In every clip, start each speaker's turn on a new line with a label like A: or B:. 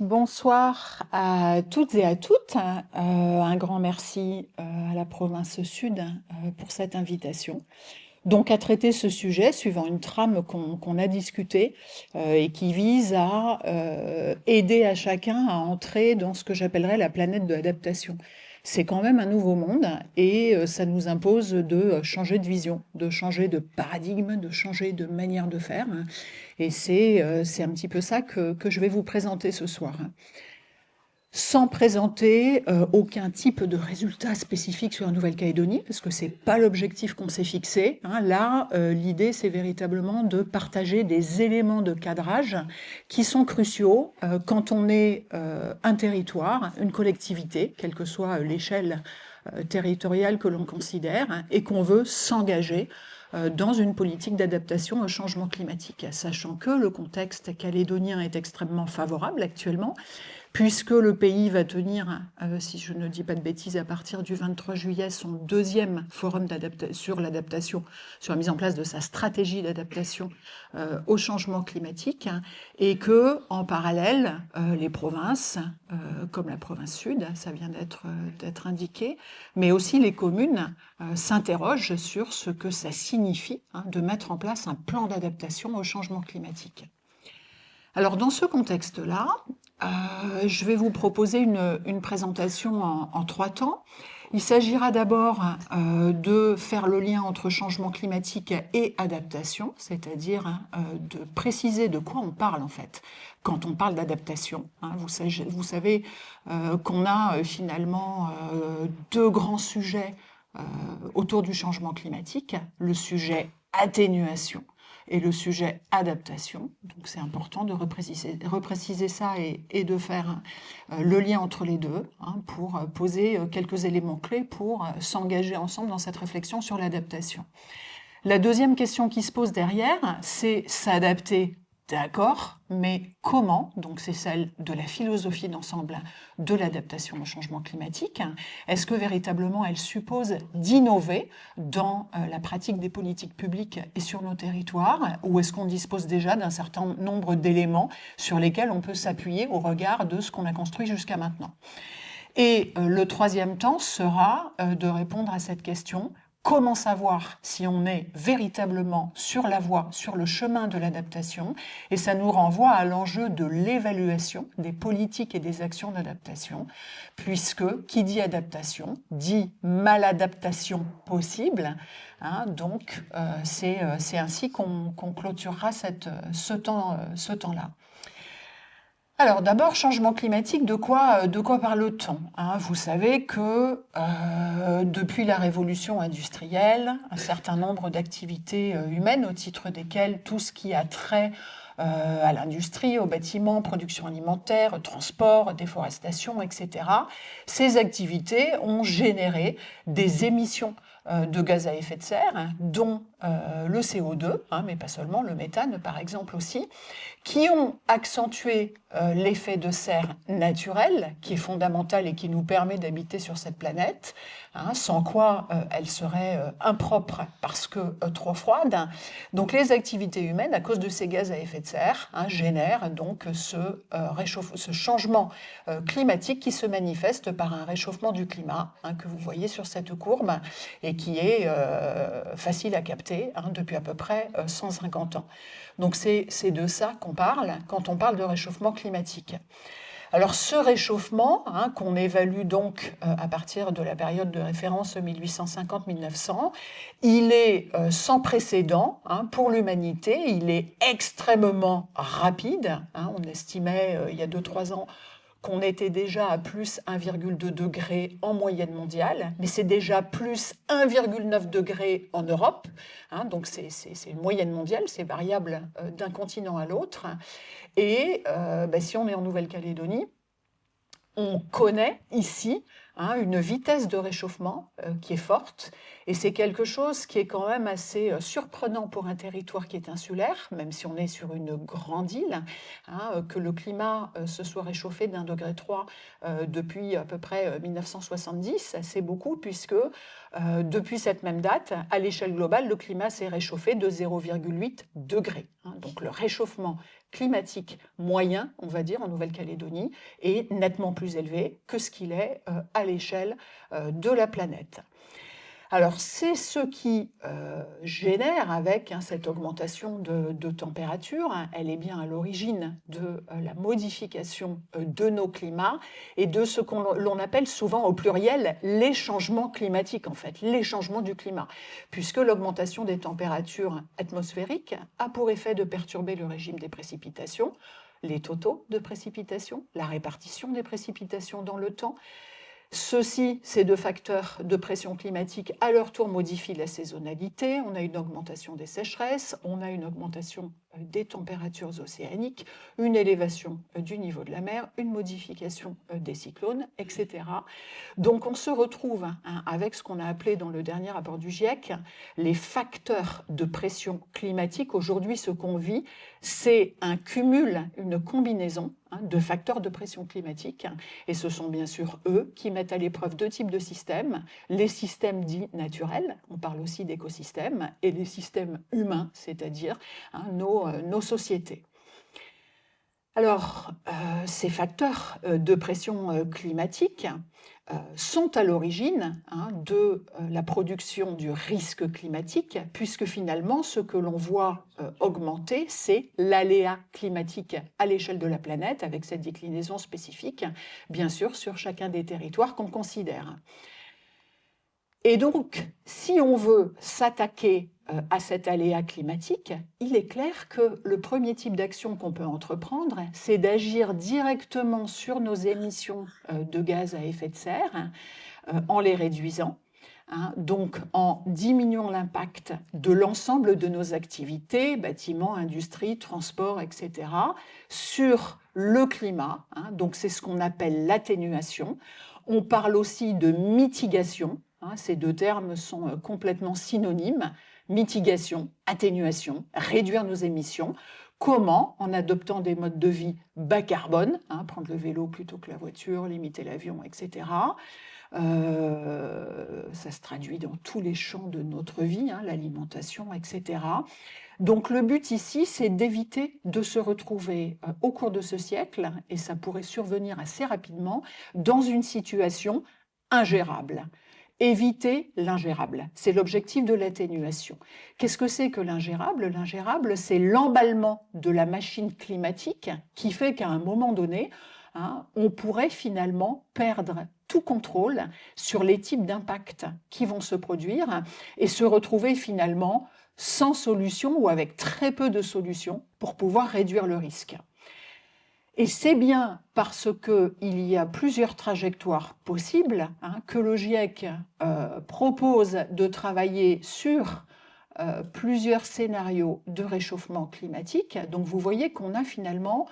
A: Bonsoir à toutes et à toutes. Un grand merci à la province Sud pour cette invitation. Donc à traiter ce sujet suivant une trame qu'on a discutée et qui vise à aider à chacun à entrer dans ce que j'appellerais la planète de l'adaptation. C'est quand même un nouveau monde et ça nous impose de changer de vision, de changer de paradigme, de changer de manière de faire. Et c'est un petit peu ça que je vais vous présenter ce soir. Sans présenter aucun type de résultat spécifique sur la Nouvelle-Calédonie, parce que c'est pas l'objectif qu'on s'est fixé. Là, l'idée, c'est véritablement de partager des éléments de cadrage qui sont cruciaux quand on est un territoire, une collectivité, quelle que soit l'échelle territoriale que l'on considère, et qu'on veut s'engager dans une politique d'adaptation au changement climatique, sachant que le contexte calédonien est extrêmement favorable actuellement, puisque le pays va tenir, si je ne dis pas de bêtises, à partir du 23 juillet, son deuxième forum sur l'adaptation, sur la mise en place de sa stratégie d'adaptation au changement climatique, et que, en parallèle, les provinces, comme la province Sud, ça vient d'être indiqué, mais aussi les communes s'interrogent sur ce que ça signifie de mettre en place un plan d'adaptation au changement climatique. Alors dans ce contexte-là, je vais vous proposer une présentation en 3 temps. Il s'agira d'abord de faire le lien entre changement climatique et adaptation, c'est-à-dire de préciser de quoi on parle en fait quand on parle d'adaptation. Vous savez qu'on a finalement 2 grands sujets autour du changement climatique, le sujet atténuation et le sujet adaptation. Donc c'est important de repréciser ça et de faire le lien entre les deux pour poser quelques éléments clés pour s'engager ensemble dans cette réflexion sur l'adaptation. La deuxième question qui se pose derrière, c'est s'adapter. D'accord, mais comment? Donc c'est celle de la philosophie d'ensemble de l'adaptation au changement climatique. Est-ce que véritablement elle suppose d'innover dans la pratique des politiques publiques et sur nos territoires, ou est-ce qu'on dispose déjà d'un certain nombre d'éléments sur lesquels on peut s'appuyer au regard de ce qu'on a construit jusqu'à maintenant? Et le troisième temps sera de répondre à cette question. Comment savoir si on est véritablement sur la voie, sur le chemin de l'adaptation? Et ça nous renvoie à l'enjeu de l'évaluation des politiques et des actions d'adaptation, puisque qui dit adaptation dit maladaptation possible. Donc c'est ainsi qu'on clôturera ce temps-là. Alors d'abord, changement climatique, de quoi parle-t-on? Vous savez que depuis la révolution industrielle, un certain nombre d'activités humaines, au titre desquelles tout ce qui a trait à l'industrie, au bâtiment, production alimentaire, transport, déforestation, etc., ces activités ont généré des émissions de gaz à effet de serre, dont le CO2, mais pas seulement, le méthane par exemple aussi, qui ont accentué l'effet de serre naturel, qui est fondamental et qui nous permet d'habiter sur cette planète, sans quoi elle serait impropre parce que trop froide. Donc les activités humaines, à cause de ces gaz à effet de serre, génèrent donc ce changement climatique qui se manifeste par un réchauffement du climat, que vous voyez sur cette courbe, et qui est facile à capter depuis à peu près 150 ans. Donc c'est de ça qu'on parle quand on parle de réchauffement climatique. Alors ce réchauffement, qu'on évalue donc à partir de la période de référence 1850-1900, il est sans précédent pour l'humanité, il est extrêmement rapide. On estimait il y a 2-3 ans qu'on était déjà à plus 1,2 degré en moyenne mondiale, mais c'est déjà plus 1,9 degré en Europe. Donc c'est une moyenne mondiale, c'est variable d'un continent à l'autre. Et si on est en Nouvelle-Calédonie, on connaît ici une vitesse de réchauffement qui est forte, et c'est quelque chose qui est quand même assez surprenant pour un territoire qui est insulaire, même si on est sur une grande île, que le climat se soit réchauffé d'1,3 degré depuis à peu près 1970, c'est beaucoup, puisque depuis cette même date, à l'échelle globale, le climat s'est réchauffé de 0,8 degrés. Donc le réchauffement climatique moyen, on va dire, en Nouvelle-Calédonie, est nettement plus élevé que ce qu'il est à l'échelle de la planète. Alors, c'est ce qui génère avec cette augmentation de température, elle est bien à l'origine de la modification de nos climats et de ce l'on appelle souvent au pluriel les changements climatiques, en fait, les changements du climat, puisque l'augmentation des températures atmosphériques a pour effet de perturber le régime des précipitations, les totaux de précipitations, la répartition des précipitations dans le temps. Ces deux facteurs de pression climatique, à leur tour, modifient la saisonnalité. On a une augmentation des sécheresses, on a une augmentation des températures océaniques, une élévation du niveau de la mer, une modification des cyclones, etc. Donc on se retrouve avec ce qu'on a appelé dans le dernier rapport du GIEC les facteurs de pression climatique. Aujourd'hui, ce qu'on vit, c'est un cumul, une combinaison de facteurs de pression climatique. Et ce sont bien sûr eux qui mettent à l'épreuve deux types de systèmes. Les systèmes dits naturels, on parle aussi d'écosystèmes, et les systèmes humains, c'est-à-dire nos sociétés. Alors, ces facteurs de pression climatique sont à l'origine de la production du risque climatique, puisque finalement, ce que l'on voit augmenter, c'est l'aléa climatique à l'échelle de la planète, avec cette déclinaison spécifique, bien sûr, sur chacun des territoires qu'on considère. Et donc, si on veut s'attaquer à cet aléa climatique, il est clair que le premier type d'action qu'on peut entreprendre, c'est d'agir directement sur nos émissions de gaz à effet de serre en les réduisant, donc en diminuant l'impact de l'ensemble de nos activités, bâtiments, industrie, transport, etc., sur le climat. Donc c'est ce qu'on appelle l'atténuation. On parle aussi de mitigation. Ces deux termes sont complètement synonymes. Mitigation, atténuation, réduire nos émissions. Comment? En adoptant des modes de vie bas carbone, prendre le vélo plutôt que la voiture, limiter l'avion, etc. Ça se traduit dans tous les champs de notre vie, l'alimentation, etc. Donc le but ici, c'est d'éviter de se retrouver au cours de ce siècle, et ça pourrait survenir assez rapidement, dans une situation ingérable. Éviter l'ingérable, c'est l'objectif de l'atténuation. Qu'est-ce que c'est que l'ingérable? L'ingérable, c'est l'emballement de la machine climatique qui fait qu'à un moment donné, on pourrait finalement perdre tout contrôle sur les types d'impacts qui vont se produire et se retrouver finalement sans solution ou avec très peu de solutions pour pouvoir réduire le risque. Et c'est bien parce qu'il y a plusieurs trajectoires possibles que le GIEC propose de travailler sur plusieurs scénarios de réchauffement climatique. Donc vous voyez qu'on a finalement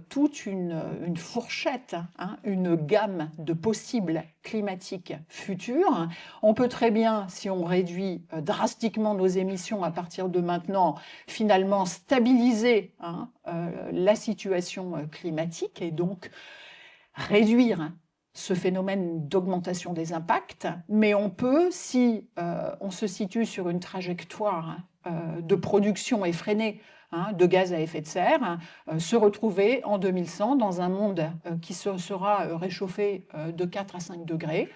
A: toute une fourchette, une gamme de possibles climatiques futurs. On peut très bien, si on réduit drastiquement nos émissions à partir de maintenant, finalement stabiliser la situation climatique et donc réduire ce phénomène d'augmentation des impacts, mais on peut, si on se situe sur une trajectoire de production effrénée de gaz à effet de serre, se retrouver en 2100 dans un monde qui sera réchauffé de 4 à 5 degrés,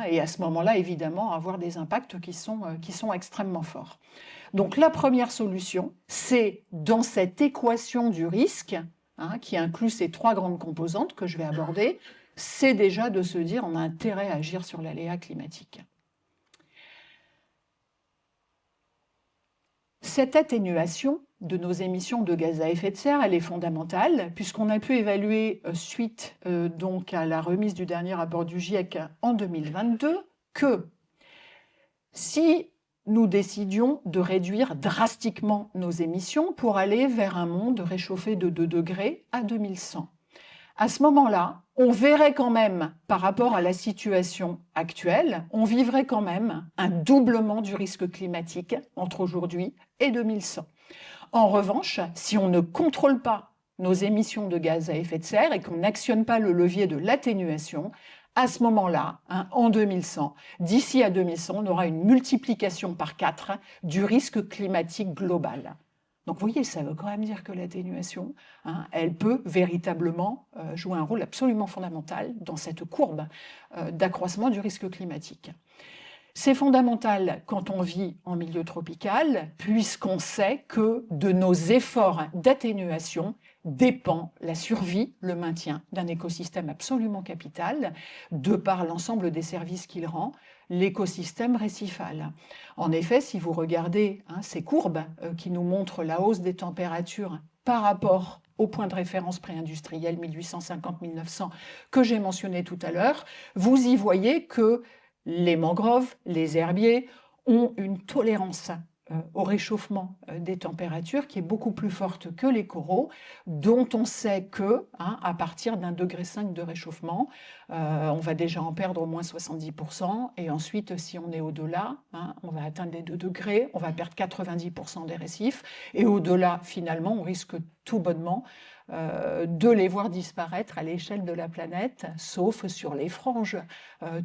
A: et à ce moment-là, évidemment, avoir des impacts qui sont extrêmement forts. Donc la première solution, c'est dans cette équation du risque, qui inclut ces trois grandes composantes que je vais aborder, c'est déjà de se dire on a intérêt à agir sur l'aléa climatique. Cette atténuation de nos émissions de gaz à effet de serre, elle est fondamentale, puisqu'on a pu évaluer, suite donc à la remise du dernier rapport du GIEC en 2022, que si nous décidions de réduire drastiquement nos émissions pour aller vers un monde réchauffé de 2 degrés à 2100, à ce moment-là, on verrait quand même, par rapport à la situation actuelle, on vivrait quand même un doublement du risque climatique entre aujourd'hui et 2100. En revanche, si on ne contrôle pas nos émissions de gaz à effet de serre et qu'on n'actionne pas le levier de l'atténuation, à ce moment-là, en 2100, d'ici à 2100, on aura une multiplication par 4 du risque climatique global. Donc vous voyez, ça veut quand même dire que l'atténuation, elle peut véritablement jouer un rôle absolument fondamental dans cette courbe d'accroissement du risque climatique. C'est fondamental quand on vit en milieu tropical, puisqu'on sait que de nos efforts d'atténuation dépend la survie, le maintien d'un écosystème absolument capital, de par l'ensemble des services qu'il rend, l'écosystème récifal. En effet, si vous regardez ces courbes qui nous montrent la hausse des températures par rapport au point de référence pré-industriel 1850-1900 que j'ai mentionné tout à l'heure, vous y voyez que les mangroves, les herbiers ont une tolérance au réchauffement des températures qui est beaucoup plus forte que les coraux, dont on sait que, à partir d'1,5 degré de réchauffement, on va déjà en perdre au moins 70%, et ensuite, si on est au-delà, on va atteindre les 2 degrés, on va perdre 90% des récifs, et au-delà, finalement, on risque tout bonnement de les voir disparaître à l'échelle de la planète, sauf sur les franges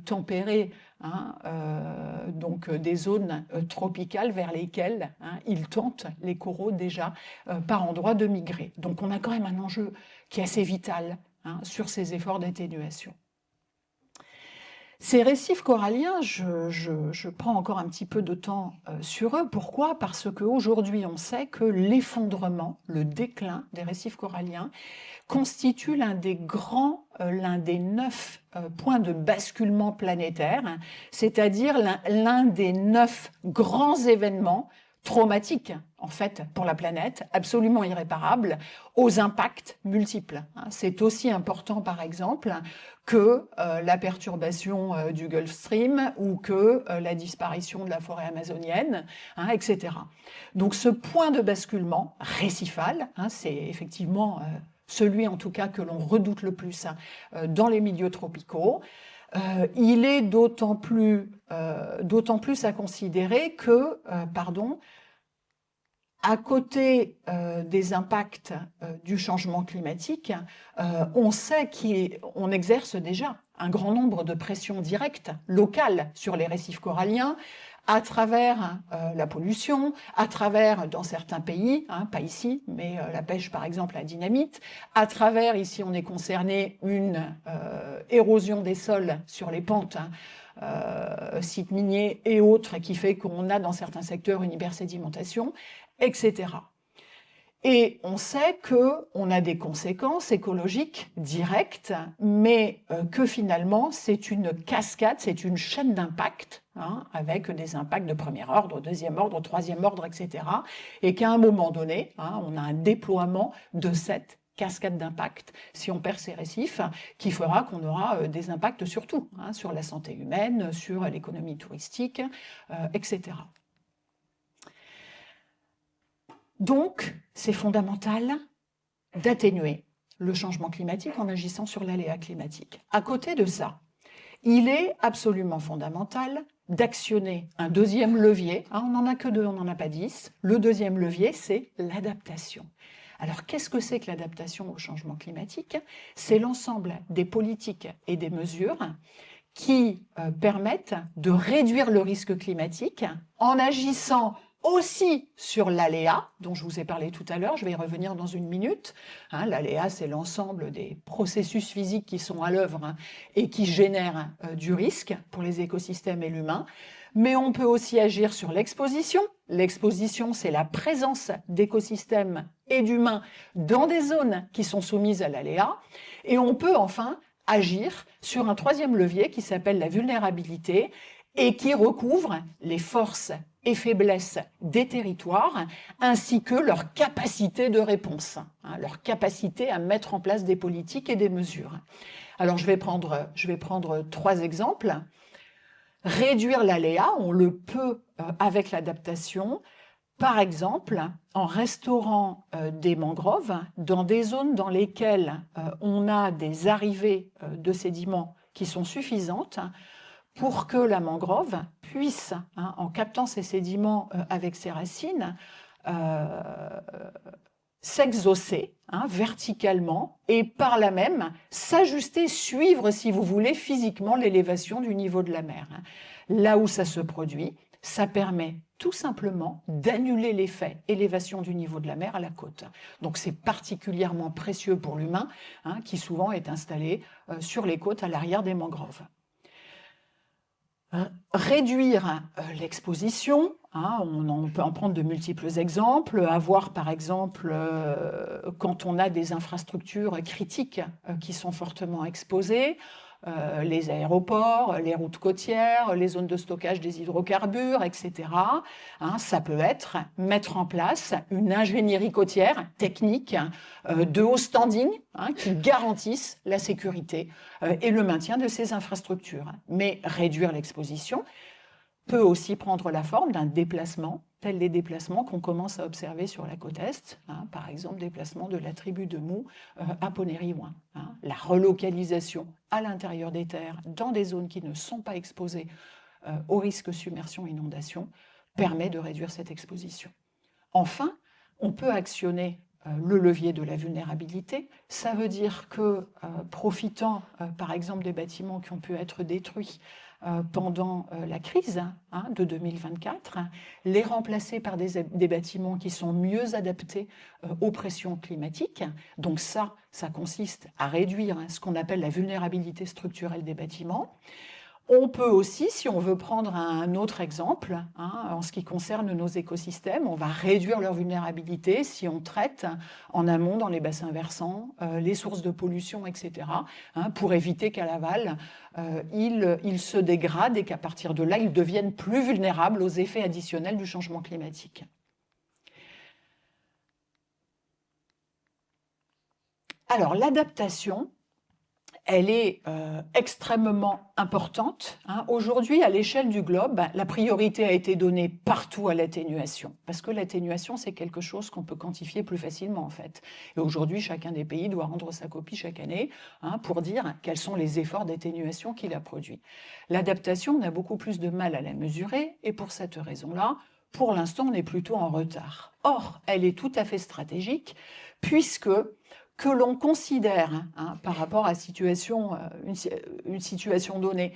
A: tempérées, donc des zones tropicales vers lesquelles ils tentent, les coraux déjà, par endroits de migrer. Donc on a quand même un enjeu qui est assez vital sur ces efforts d'atténuation. Ces récifs coralliens, je prends encore un petit peu de temps sur eux. Pourquoi? Parce qu'aujourd'hui, on sait que l'effondrement, le déclin des récifs coralliens constitue l'un des 9 points de basculement planétaire, c'est-à-dire l'un des 9 grands événements traumatiques, en fait, pour la planète, absolument irréparables, aux impacts multiples. C'est aussi important, par exemple, que la perturbation du Gulf Stream ou que la disparition de la forêt amazonienne, etc. Donc ce point de basculement récifal, c'est effectivement celui en tout cas que l'on redoute le plus dans les milieux tropicaux. Il est d'autant plus à considérer que, à côté des impacts du changement climatique, on sait qu'on exerce déjà un grand nombre de pressions directes, locales, sur les récifs coralliens, à travers la pollution, à travers, dans certains pays, pas ici, mais la pêche par exemple à dynamite, à travers, ici on est concerné, une érosion des sols sur les pentes, sites miniers et autres, qui fait qu'on a dans certains secteurs une hypersédimentation, etc. Et on sait qu'on a des conséquences écologiques directes, mais que finalement c'est une cascade, c'est une chaîne d'impact, avec des impacts de premier ordre, deuxième ordre, troisième ordre, etc. Et qu'à un moment donné, on a un déploiement de cette cascade d'impact, si on perd ces récifs, qui fera qu'on aura des impacts sur tout, sur la santé humaine, sur l'économie touristique, etc. Donc, c'est fondamental d'atténuer le changement climatique en agissant sur l'aléa climatique. À côté de ça, il est absolument fondamental d'actionner un deuxième levier. On n'en a que 2, on n'en a pas 10. Le deuxième levier, c'est l'adaptation. Alors, qu'est-ce que c'est que l'adaptation au changement climatique? C'est l'ensemble des politiques et des mesures qui permettent de réduire le risque climatique en agissant aussi sur l'aléa, dont je vous ai parlé tout à l'heure, je vais y revenir dans une minute. L'aléa, c'est l'ensemble des processus physiques qui sont à l'œuvre et qui génèrent du risque pour les écosystèmes et l'humain. Mais on peut aussi agir sur l'exposition. L'exposition, c'est la présence d'écosystèmes et d'humains dans des zones qui sont soumises à l'aléa. Et on peut enfin agir sur un troisième levier qui s'appelle la vulnérabilité et qui recouvre les forces et faiblesses des territoires, ainsi que leur capacité de réponse, leur capacité à mettre en place des politiques et des mesures. Alors je vais prendre 3 exemples. Réduire l'aléa, on le peut avec l'adaptation, par exemple en restaurant des mangroves dans des zones dans lesquelles on a des arrivées de sédiments qui sont suffisantes pour que la mangrove puisse, en captant ces sédiments avec ses racines, s'exaucer verticalement et par là même s'ajuster, suivre, si vous voulez, physiquement l'élévation du niveau de la mer. Là où ça se produit, ça permet tout simplement d'annuler l'effet élévation du niveau de la mer à la côte. Donc c'est particulièrement précieux pour l'humain, qui souvent est installé sur les côtes à l'arrière des mangroves. Réduire l'exposition, on peut en prendre de multiples exemples, avoir par exemple, quand on a des infrastructures critiques qui sont fortement exposées, les aéroports, les routes côtières, les zones de stockage des hydrocarbures, etc. Ça peut être mettre en place une ingénierie côtière technique de haut standing qui garantissent la sécurité et le maintien de ces infrastructures. Mais réduire l'exposition peut aussi prendre la forme d'un déplacement, tels les déplacements qu'on commence à observer sur la côte Est, par exemple déplacement de la tribu de Mou à Ponériouin. La relocalisation à l'intérieur des terres, dans des zones qui ne sont pas exposées au risque submersion-inondation, permet de réduire cette exposition. Enfin, on peut actionner le levier de la vulnérabilité. Ça veut dire que, profitant par exemple des bâtiments qui ont pu être détruits pendant la crise de 2024, les remplacer par des bâtiments qui sont mieux adaptés aux pressions climatiques. Donc ça consiste à réduire ce qu'on appelle la vulnérabilité structurelle des bâtiments. On peut aussi, si on veut prendre un autre exemple, en ce qui concerne nos écosystèmes, on va réduire leur vulnérabilité si on traite en amont dans les bassins versants les sources de pollution, etc., pour éviter qu'à l'aval, ils se dégradent et qu'à partir de là, ils deviennent plus vulnérables aux effets additionnels du changement climatique. Alors, l'adaptation, elle est extrêmement importante. Aujourd'hui, à l'échelle du globe, la priorité a été donnée partout à l'atténuation, parce que l'atténuation, c'est quelque chose qu'on peut quantifier plus facilement, en fait. Et aujourd'hui, chacun des pays doit rendre sa copie chaque année pour dire quels sont les efforts d'atténuation qu'il a produits. L'adaptation, on a beaucoup plus de mal à la mesurer, et pour cette raison-là, pour l'instant, on est plutôt en retard. Or, elle est tout à fait stratégique, puisque que l'on considère, par rapport à une situation donnée,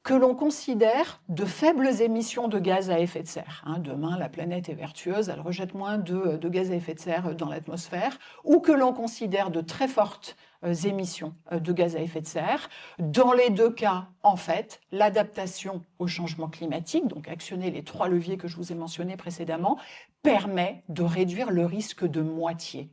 A: que l'on considère de faibles émissions de gaz à effet de serre. Demain, la planète est vertueuse, elle rejette moins de gaz à effet de serre dans l'atmosphère, ou que l'on considère de très fortes émissions de gaz à effet de serre. Dans les deux cas, en fait, l'adaptation au changement climatique, donc actionner les 3 leviers que je vous ai mentionnés précédemment, permet de réduire le risque de moitié.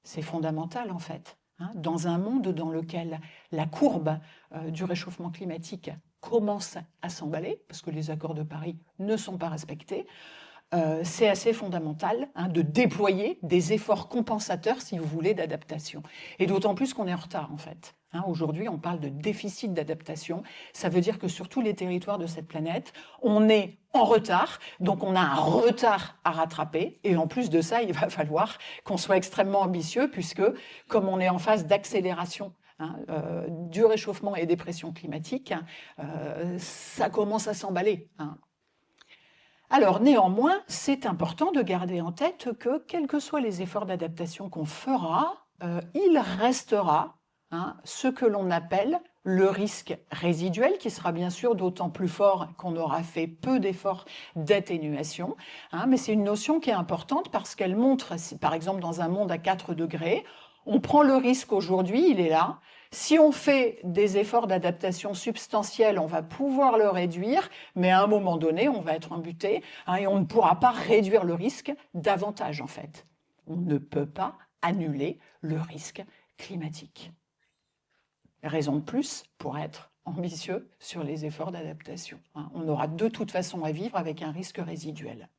A: C'est fondamental, en fait. Dans un monde dans lequel la courbe du réchauffement climatique commence à s'emballer, parce que les accords de Paris ne sont pas respectés, c'est assez fondamental de déployer des efforts compensateurs, si vous voulez, d'adaptation. Et d'autant plus qu'on est en retard, en fait. Aujourd'hui, on parle de déficit d'adaptation. Ça veut dire que sur tous les territoires de cette planète, on est en retard, donc on a un retard à rattraper. Et en plus de ça, il va falloir qu'on soit extrêmement ambitieux, puisque comme on est en phase d'accélération du réchauffement et des pressions climatiques, ça commence à s'emballer. Alors néanmoins, c'est important de garder en tête que, quels que soient les efforts d'adaptation qu'on fera, il restera ce que l'on appelle le risque résiduel, qui sera bien sûr d'autant plus fort qu'on aura fait peu d'efforts d'atténuation. Mais c'est une notion qui est importante parce qu'elle montre, par exemple dans un monde à 4 degrés, on prend le risque aujourd'hui, il est là. Si on fait des efforts d'adaptation substantiels, on va pouvoir le réduire, mais à un moment donné, on va être embuté et on ne pourra pas réduire le risque davantage, en fait. On ne peut pas annuler le risque climatique. Raison de plus pour être ambitieux sur les efforts d'adaptation. On aura de toute façon à vivre avec un risque résiduel.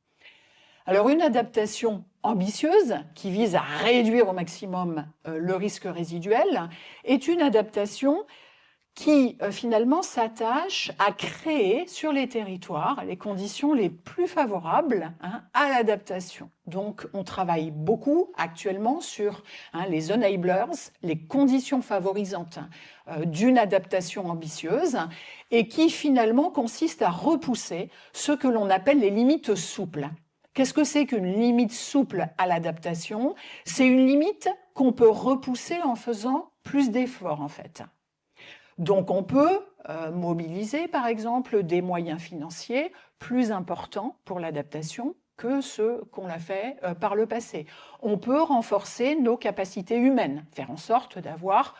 A: Alors une adaptation ambitieuse, qui vise à réduire au maximum le risque résiduel, est une adaptation qui finalement s'attache à créer sur les territoires les conditions les plus favorables à l'adaptation. Donc on travaille beaucoup actuellement sur les enablers, les conditions favorisantes d'une adaptation ambitieuse, et qui finalement consiste à repousser ce que l'on appelle les limites souples. Qu'est-ce que c'est qu'une limite souple à l'adaptation? C'est une limite qu'on peut repousser en faisant plus d'efforts, en fait. Donc on peut mobiliser, par exemple, des moyens financiers plus importants pour l'adaptation que ceux qu'on a fait par le passé. On peut renforcer nos capacités humaines, faire en sorte d'avoir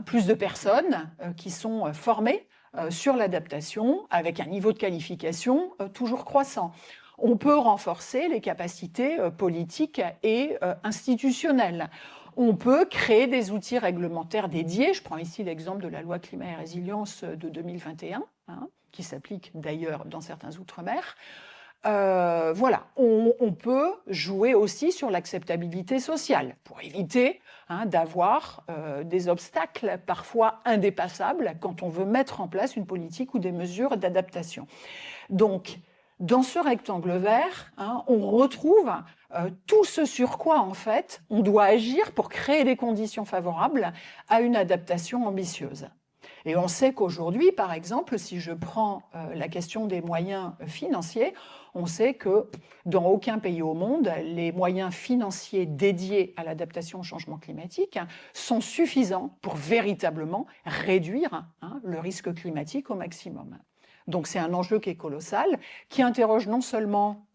A: plus de personnes qui sont formées sur l'adaptation avec un niveau de qualification toujours croissant. On peut renforcer les capacités politiques et institutionnelles. On peut créer des outils réglementaires dédiés. Je prends ici l'exemple de la loi climat et résilience de 2021, qui s'applique d'ailleurs dans certains outre-mer. Voilà, on peut jouer aussi sur l'acceptabilité sociale pour éviter d'avoir des obstacles parfois indépassables quand on veut mettre en place une politique ou des mesures d'adaptation. Donc, dans ce rectangle vert, on retrouve tout ce sur quoi, en fait, on doit agir pour créer des conditions favorables à une adaptation ambitieuse. Et on sait qu'aujourd'hui, par exemple, si je prends la question des moyens financiers, on sait que dans aucun pays au monde, les moyens financiers dédiés à l'adaptation au changement climatique sont suffisants pour véritablement réduire le risque climatique au maximum. Donc c'est un enjeu qui est colossal, qui interroge non seulement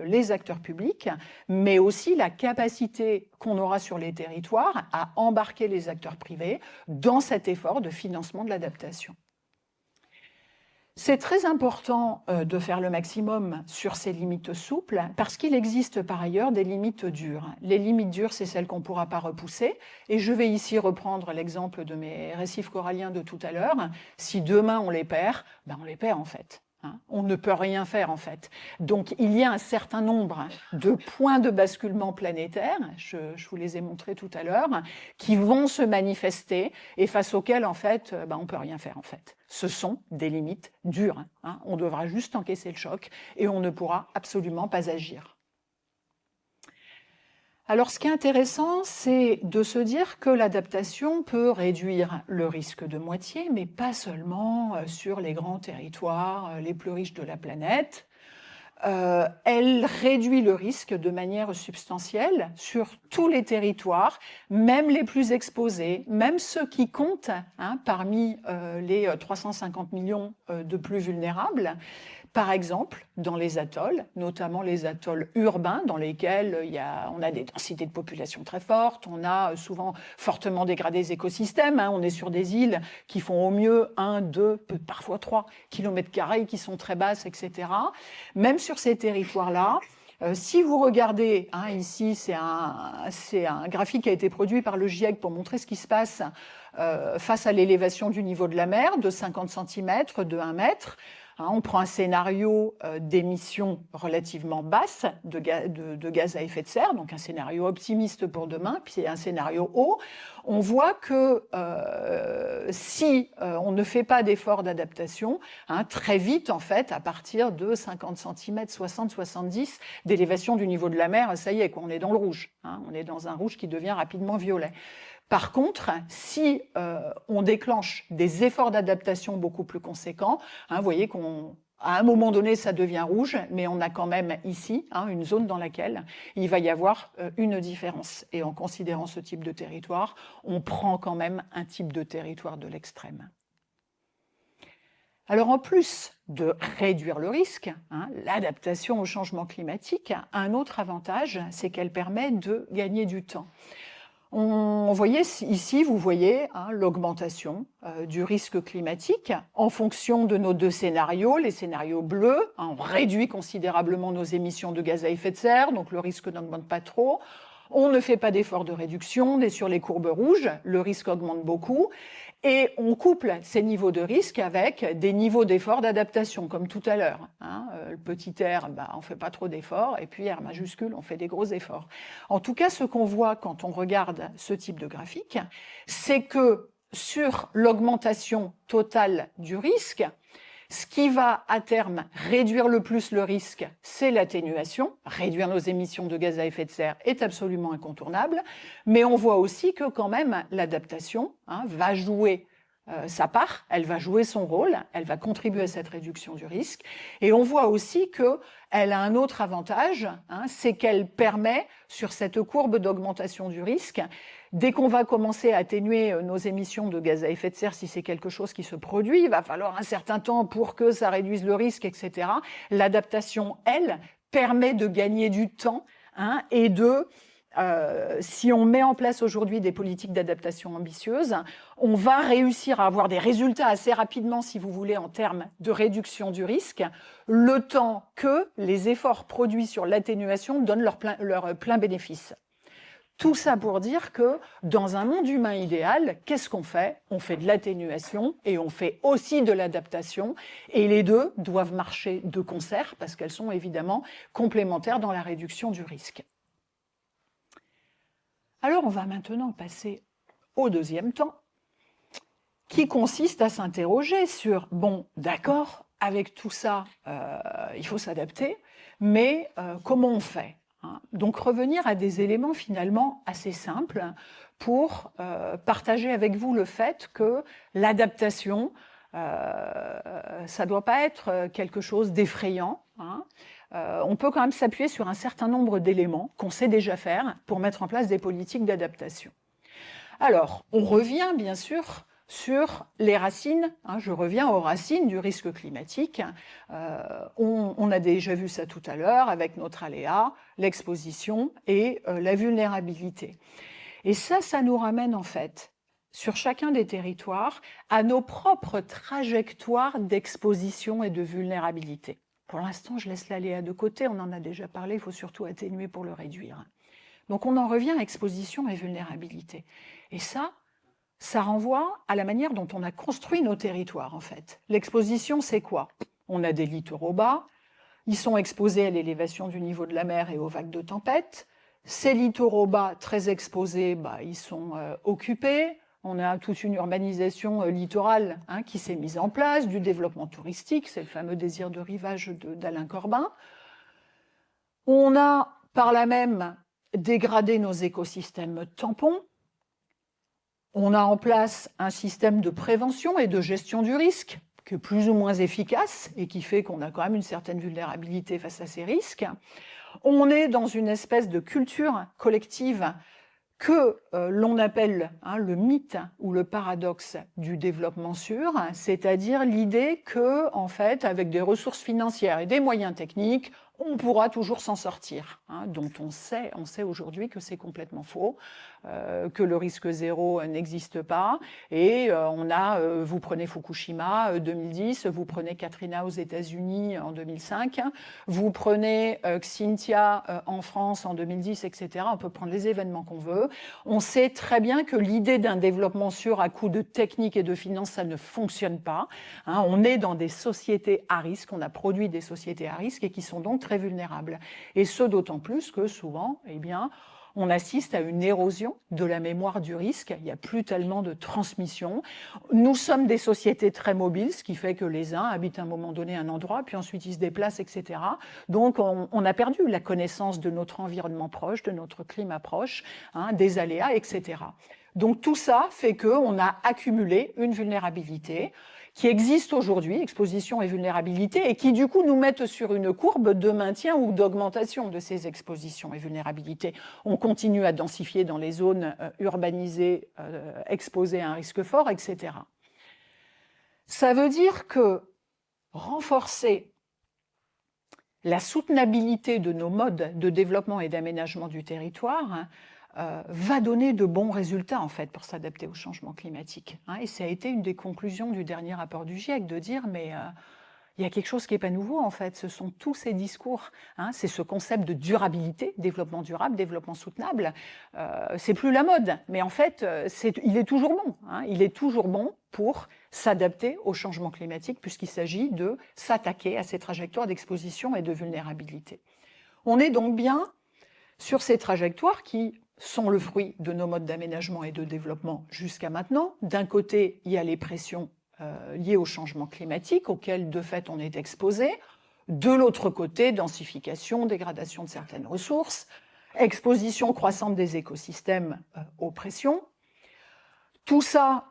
A: les acteurs publics, mais aussi la capacité qu'on aura sur les territoires à embarquer les acteurs privés dans cet effort de financement de l'adaptation. C'est très important de faire le maximum sur ces limites souples parce qu'il existe par ailleurs des limites dures. Les limites dures, c'est celles qu'on ne pourra pas repousser. Et je vais ici reprendre l'exemple de mes récifs coralliens de tout à l'heure. Si demain on les perd, on les perd en fait. On ne peut rien faire en fait. Donc il y a un certain nombre de points de basculement planétaire, je vous les ai montrés tout à l'heure, qui vont se manifester et face auxquels en fait on ne peut rien faire en fait. Ce sont des limites dures. On devra juste encaisser le choc et on ne pourra absolument pas agir. Alors, ce qui est intéressant, c'est de se dire que l'adaptation peut réduire le risque de moitié, mais pas seulement sur les grands territoires les plus riches de la planète. Elle réduit le risque de manière substantielle sur tous les territoires, même les plus exposés, même ceux qui comptent parmi les 350 millions de plus vulnérables. Par exemple, dans les atolls, notamment les atolls urbains, dans lesquels on a des densités de population très fortes, on a souvent fortement dégradé les écosystèmes, on est sur des îles qui font au mieux 1, 2, parfois 3 km², qui sont très basses, etc. Même sur ces territoires-là, si vous regardez, ici c'est un graphique qui a été produit par le GIEC pour montrer ce qui se passe face à l'élévation du niveau de la mer, de 50 cm, de 1 mètre. On prend un scénario d'émissions relativement basses de gaz à effet de serre, donc un scénario optimiste pour demain, puis un scénario haut. On voit que si on ne fait pas d'efforts d'adaptation, très vite, en fait, à partir de 50 cm, 60, 70 d'élévation du niveau de la mer, ça y est, on est dans le rouge. On est dans un rouge qui devient rapidement violet. Par contre, si on déclenche des efforts d'adaptation beaucoup plus conséquents, vous voyez qu'à un moment donné, ça devient rouge, mais on a quand même ici une zone dans laquelle il va y avoir une différence. Et en considérant ce type de territoire, on prend quand même un type de territoire de l'extrême. Alors en plus de réduire le risque, l'adaptation au changement climatique a un autre avantage, c'est qu'elle permet de gagner du temps. Ici, vous voyez l'augmentation du risque climatique en fonction de nos deux scénarios. Les scénarios bleus, on réduit considérablement nos émissions de gaz à effet de serre, donc le risque n'augmente pas trop. On ne fait pas d'effort de réduction, on est sur les courbes rouges, le risque augmente beaucoup. Et on couple ces niveaux de risque avec des niveaux d'efforts d'adaptation, comme tout à l'heure. Le petit r, on ne fait pas trop d'efforts, et puis R majuscule, on fait des gros efforts. En tout cas, ce qu'on voit quand on regarde ce type de graphique, c'est que sur l'augmentation totale du risque, ce qui va à terme réduire le plus le risque, c'est l'atténuation. Réduire nos émissions de gaz à effet de serre est absolument incontournable, mais on voit aussi que quand même l'adaptation va jouer sa part, elle va jouer son rôle, elle va contribuer à cette réduction du risque. Et on voit aussi qu'elle a un autre avantage, c'est qu'elle permet, sur cette courbe d'augmentation du risque, dès qu'on va commencer à atténuer nos émissions de gaz à effet de serre, si c'est quelque chose qui se produit, il va falloir un certain temps pour que ça réduise le risque, etc. L'adaptation, elle, permet de gagner du temps et si on met en place aujourd'hui des politiques d'adaptation ambitieuses, on va réussir à avoir des résultats assez rapidement, si vous voulez, en termes de réduction du risque, le temps que les efforts produits sur l'atténuation donnent leur plein bénéfice. Tout ça pour dire que dans un monde humain idéal, qu'est-ce qu'on fait? On fait de l'atténuation et on fait aussi de l'adaptation. Et les deux doivent marcher de concert parce qu'elles sont évidemment complémentaires dans la réduction du risque. Alors on va maintenant passer au deuxième temps, qui consiste à s'interroger sur, bon, d'accord, avec tout ça, il faut s'adapter, mais comment on fait? Donc revenir à des éléments finalement assez simples pour partager avec vous le fait que l'adaptation, ça ne doit pas être quelque chose d'effrayant. On peut quand même s'appuyer sur un certain nombre d'éléments qu'on sait déjà faire pour mettre en place des politiques d'adaptation. Alors, on revient bien sûr sur les racines, je reviens aux racines du risque climatique. On a déjà vu ça tout à l'heure avec notre aléa, l'exposition et la vulnérabilité. Et ça nous ramène en fait, sur chacun des territoires, à nos propres trajectoires d'exposition et de vulnérabilité. Pour l'instant, je laisse l'aléa de côté, on en a déjà parlé, il faut surtout atténuer pour le réduire. Donc on en revient à exposition et vulnérabilité. Et ça renvoie à la manière dont on a construit nos territoires, en fait. L'exposition, c'est quoi? On a des littoraux bas, ils sont exposés à l'élévation du niveau de la mer et aux vagues de tempête. Ces littoraux bas, très exposés, ils sont occupés. On a toute une urbanisation littorale qui s'est mise en place, du développement touristique, c'est le fameux désir de rivage d'Alain Corbin. On a, par là même, dégradé nos écosystèmes tampons. On a en place un système de prévention et de gestion du risque qui est plus ou moins efficace et qui fait qu'on a quand même une certaine vulnérabilité face à ces risques. On est dans une espèce de culture collective que l'on appelle le mythe ou le paradoxe du développement sûr, c'est-à-dire l'idée que, en fait, avec des ressources financières et des moyens techniques, on pourra toujours s'en sortir, dont on sait aujourd'hui que c'est complètement faux, que le risque zéro n'existe pas. Et vous prenez Fukushima 2010, vous prenez Katrina aux États-Unis en 2005, vous prenez Xynthia en France en 2010, etc. On peut prendre les événements qu'on veut. On sait très bien que l'idée d'un développement sûr à coup de technique et de finances, ça ne fonctionne pas. On est dans des sociétés à risque, on a produit des sociétés à risque et qui sont donc très vulnérables. Et ce d'autant plus que souvent, on assiste à une érosion de la mémoire du risque. Il n'y a plus tellement de transmission. Nous sommes des sociétés très mobiles, ce qui fait que les uns habitent à un moment donné un endroit, puis ensuite ils se déplacent, etc. Donc on a perdu la connaissance de notre environnement proche, de notre climat proche, des aléas, etc. Donc tout ça fait qu'on a accumulé une vulnérabilité qui existe aujourd'hui, exposition et vulnérabilité, et qui du coup nous mettent sur une courbe de maintien ou d'augmentation de ces expositions et vulnérabilités. On continue à densifier dans les zones urbanisées, exposées à un risque fort, etc. Ça veut dire que renforcer la soutenabilité de nos modes de développement et d'aménagement du territoire va donner de bons résultats en fait pour s'adapter au changement climatique. Et ça a été une des conclusions du dernier rapport du GIEC de dire mais il y a quelque chose qui n'est pas nouveau en fait, ce sont tous ces discours, c'est ce concept de durabilité, développement durable, développement soutenable, c'est plus la mode, mais en fait il est toujours bon, il est toujours bon pour s'adapter au changement climatique puisqu'il s'agit de s'attaquer à ces trajectoires d'exposition et de vulnérabilité. On est donc bien sur ces trajectoires qui sont le fruit de nos modes d'aménagement et de développement jusqu'à maintenant. D'un côté, il y a les pressions liées au changement climatique auxquelles, de fait, on est exposé. De l'autre côté, densification, dégradation de certaines ressources, exposition croissante des écosystèmes aux pressions. Tout ça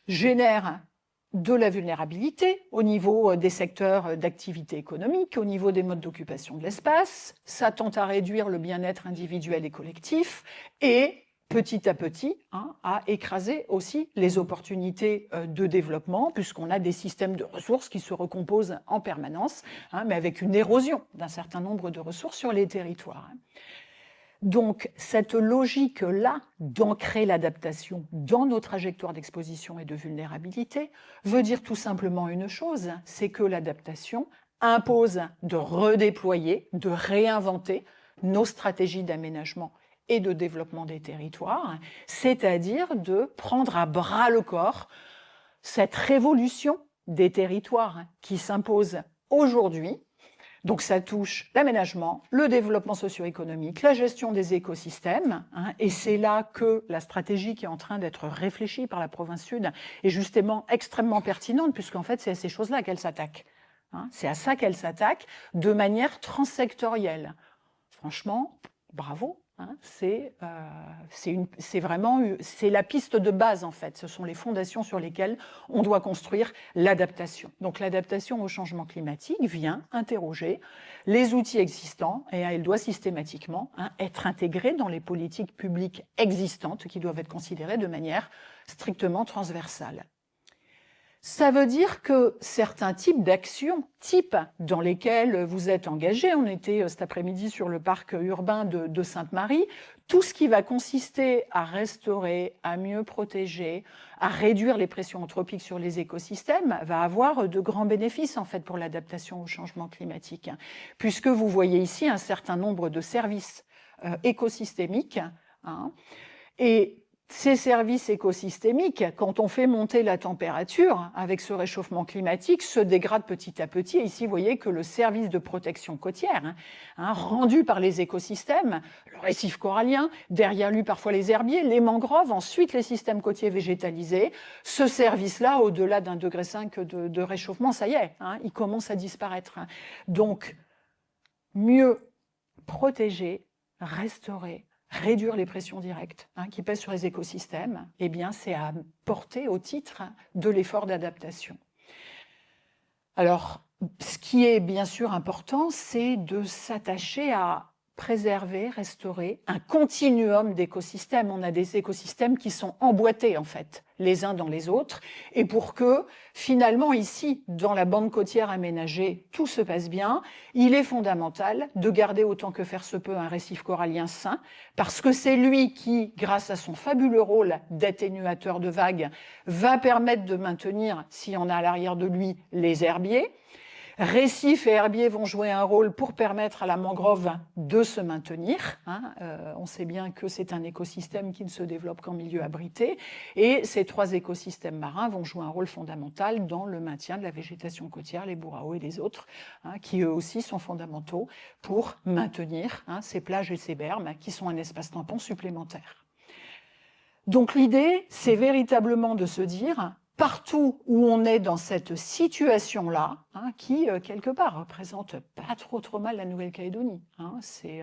A: génère de la vulnérabilité au niveau des secteurs d'activité économique, au niveau des modes d'occupation de l'espace, ça tend à réduire le bien-être individuel et collectif, et petit à petit, à écraser aussi les opportunités de développement, puisqu'on a des systèmes de ressources qui se recomposent en permanence, mais avec une érosion d'un certain nombre de ressources sur les territoires. Donc, cette logique-là d'ancrer l'adaptation dans nos trajectoires d'exposition et de vulnérabilité veut dire tout simplement une chose, c'est que l'adaptation impose de redéployer, de réinventer nos stratégies d'aménagement et de développement des territoires, c'est-à-dire de prendre à bras le corps cette révolution des territoires qui s'impose aujourd'hui. Donc ça touche l'aménagement, le développement socio-économique, la gestion des écosystèmes, et c'est là que la stratégie qui est en train d'être réfléchie par la province Sud est justement extrêmement pertinente, puisqu'en fait c'est à ces choses-là qu'elle s'attaque. C'est à ça qu'elle s'attaque de manière transsectorielle. Franchement, bravo. C'est la piste de base en fait. Ce sont les fondations sur lesquelles on doit construire l'adaptation. Donc l'adaptation au changement climatique vient interroger les outils existants et elle doit systématiquement être intégrée dans les politiques publiques existantes qui doivent être considérées de manière strictement transversale. Ça veut dire que certains types d'actions, dans lesquelles vous êtes engagés, on était cet après-midi sur le parc urbain de Sainte-Marie, tout ce qui va consister à restaurer, à mieux protéger, à réduire les pressions anthropiques sur les écosystèmes, va avoir de grands bénéfices en fait pour l'adaptation au changement climatique, puisque vous voyez ici un certain nombre de services écosystémiques, et ces services écosystémiques, quand on fait monter la température avec ce réchauffement climatique, se dégradent petit à petit. Et ici, vous voyez que le service de protection côtière, rendu par les écosystèmes, le récif corallien, derrière lui parfois les herbiers, les mangroves, ensuite les systèmes côtiers végétalisés, ce service-là, au-delà d'1,5 degré de réchauffement, ça y est, il commence à disparaître. Donc, mieux protéger, restaurer, réduire les pressions directes qui pèsent sur les écosystèmes, eh bien, c'est à porter au titre de l'effort d'adaptation. Alors, ce qui est bien sûr important, c'est de s'attacher à préserver, restaurer un continuum d'écosystèmes. On a des écosystèmes qui sont emboîtés, en fait, les uns dans les autres, et pour que, finalement, ici, dans la bande côtière aménagée, tout se passe bien, il est fondamental de garder autant que faire se peut un récif corallien sain, parce que c'est lui qui, grâce à son fabuleux rôle d'atténuateur de vagues, va permettre de maintenir, si on a à l'arrière de lui, les herbiers. Récifs et herbiers vont jouer un rôle pour permettre à la mangrove de se maintenir. On sait bien que c'est un écosystème qui ne se développe qu'en milieu abrité. Et ces 3 écosystèmes marins vont jouer un rôle fondamental dans le maintien de la végétation côtière, les bourraos et les autres, qui eux aussi sont fondamentaux pour maintenir ces plages et ces bermes qui sont un espace tampon supplémentaire. Donc l'idée, c'est véritablement de se dire, partout où on est dans cette situation-là, qui, quelque part, représente pas trop mal la Nouvelle-Calédonie. C'est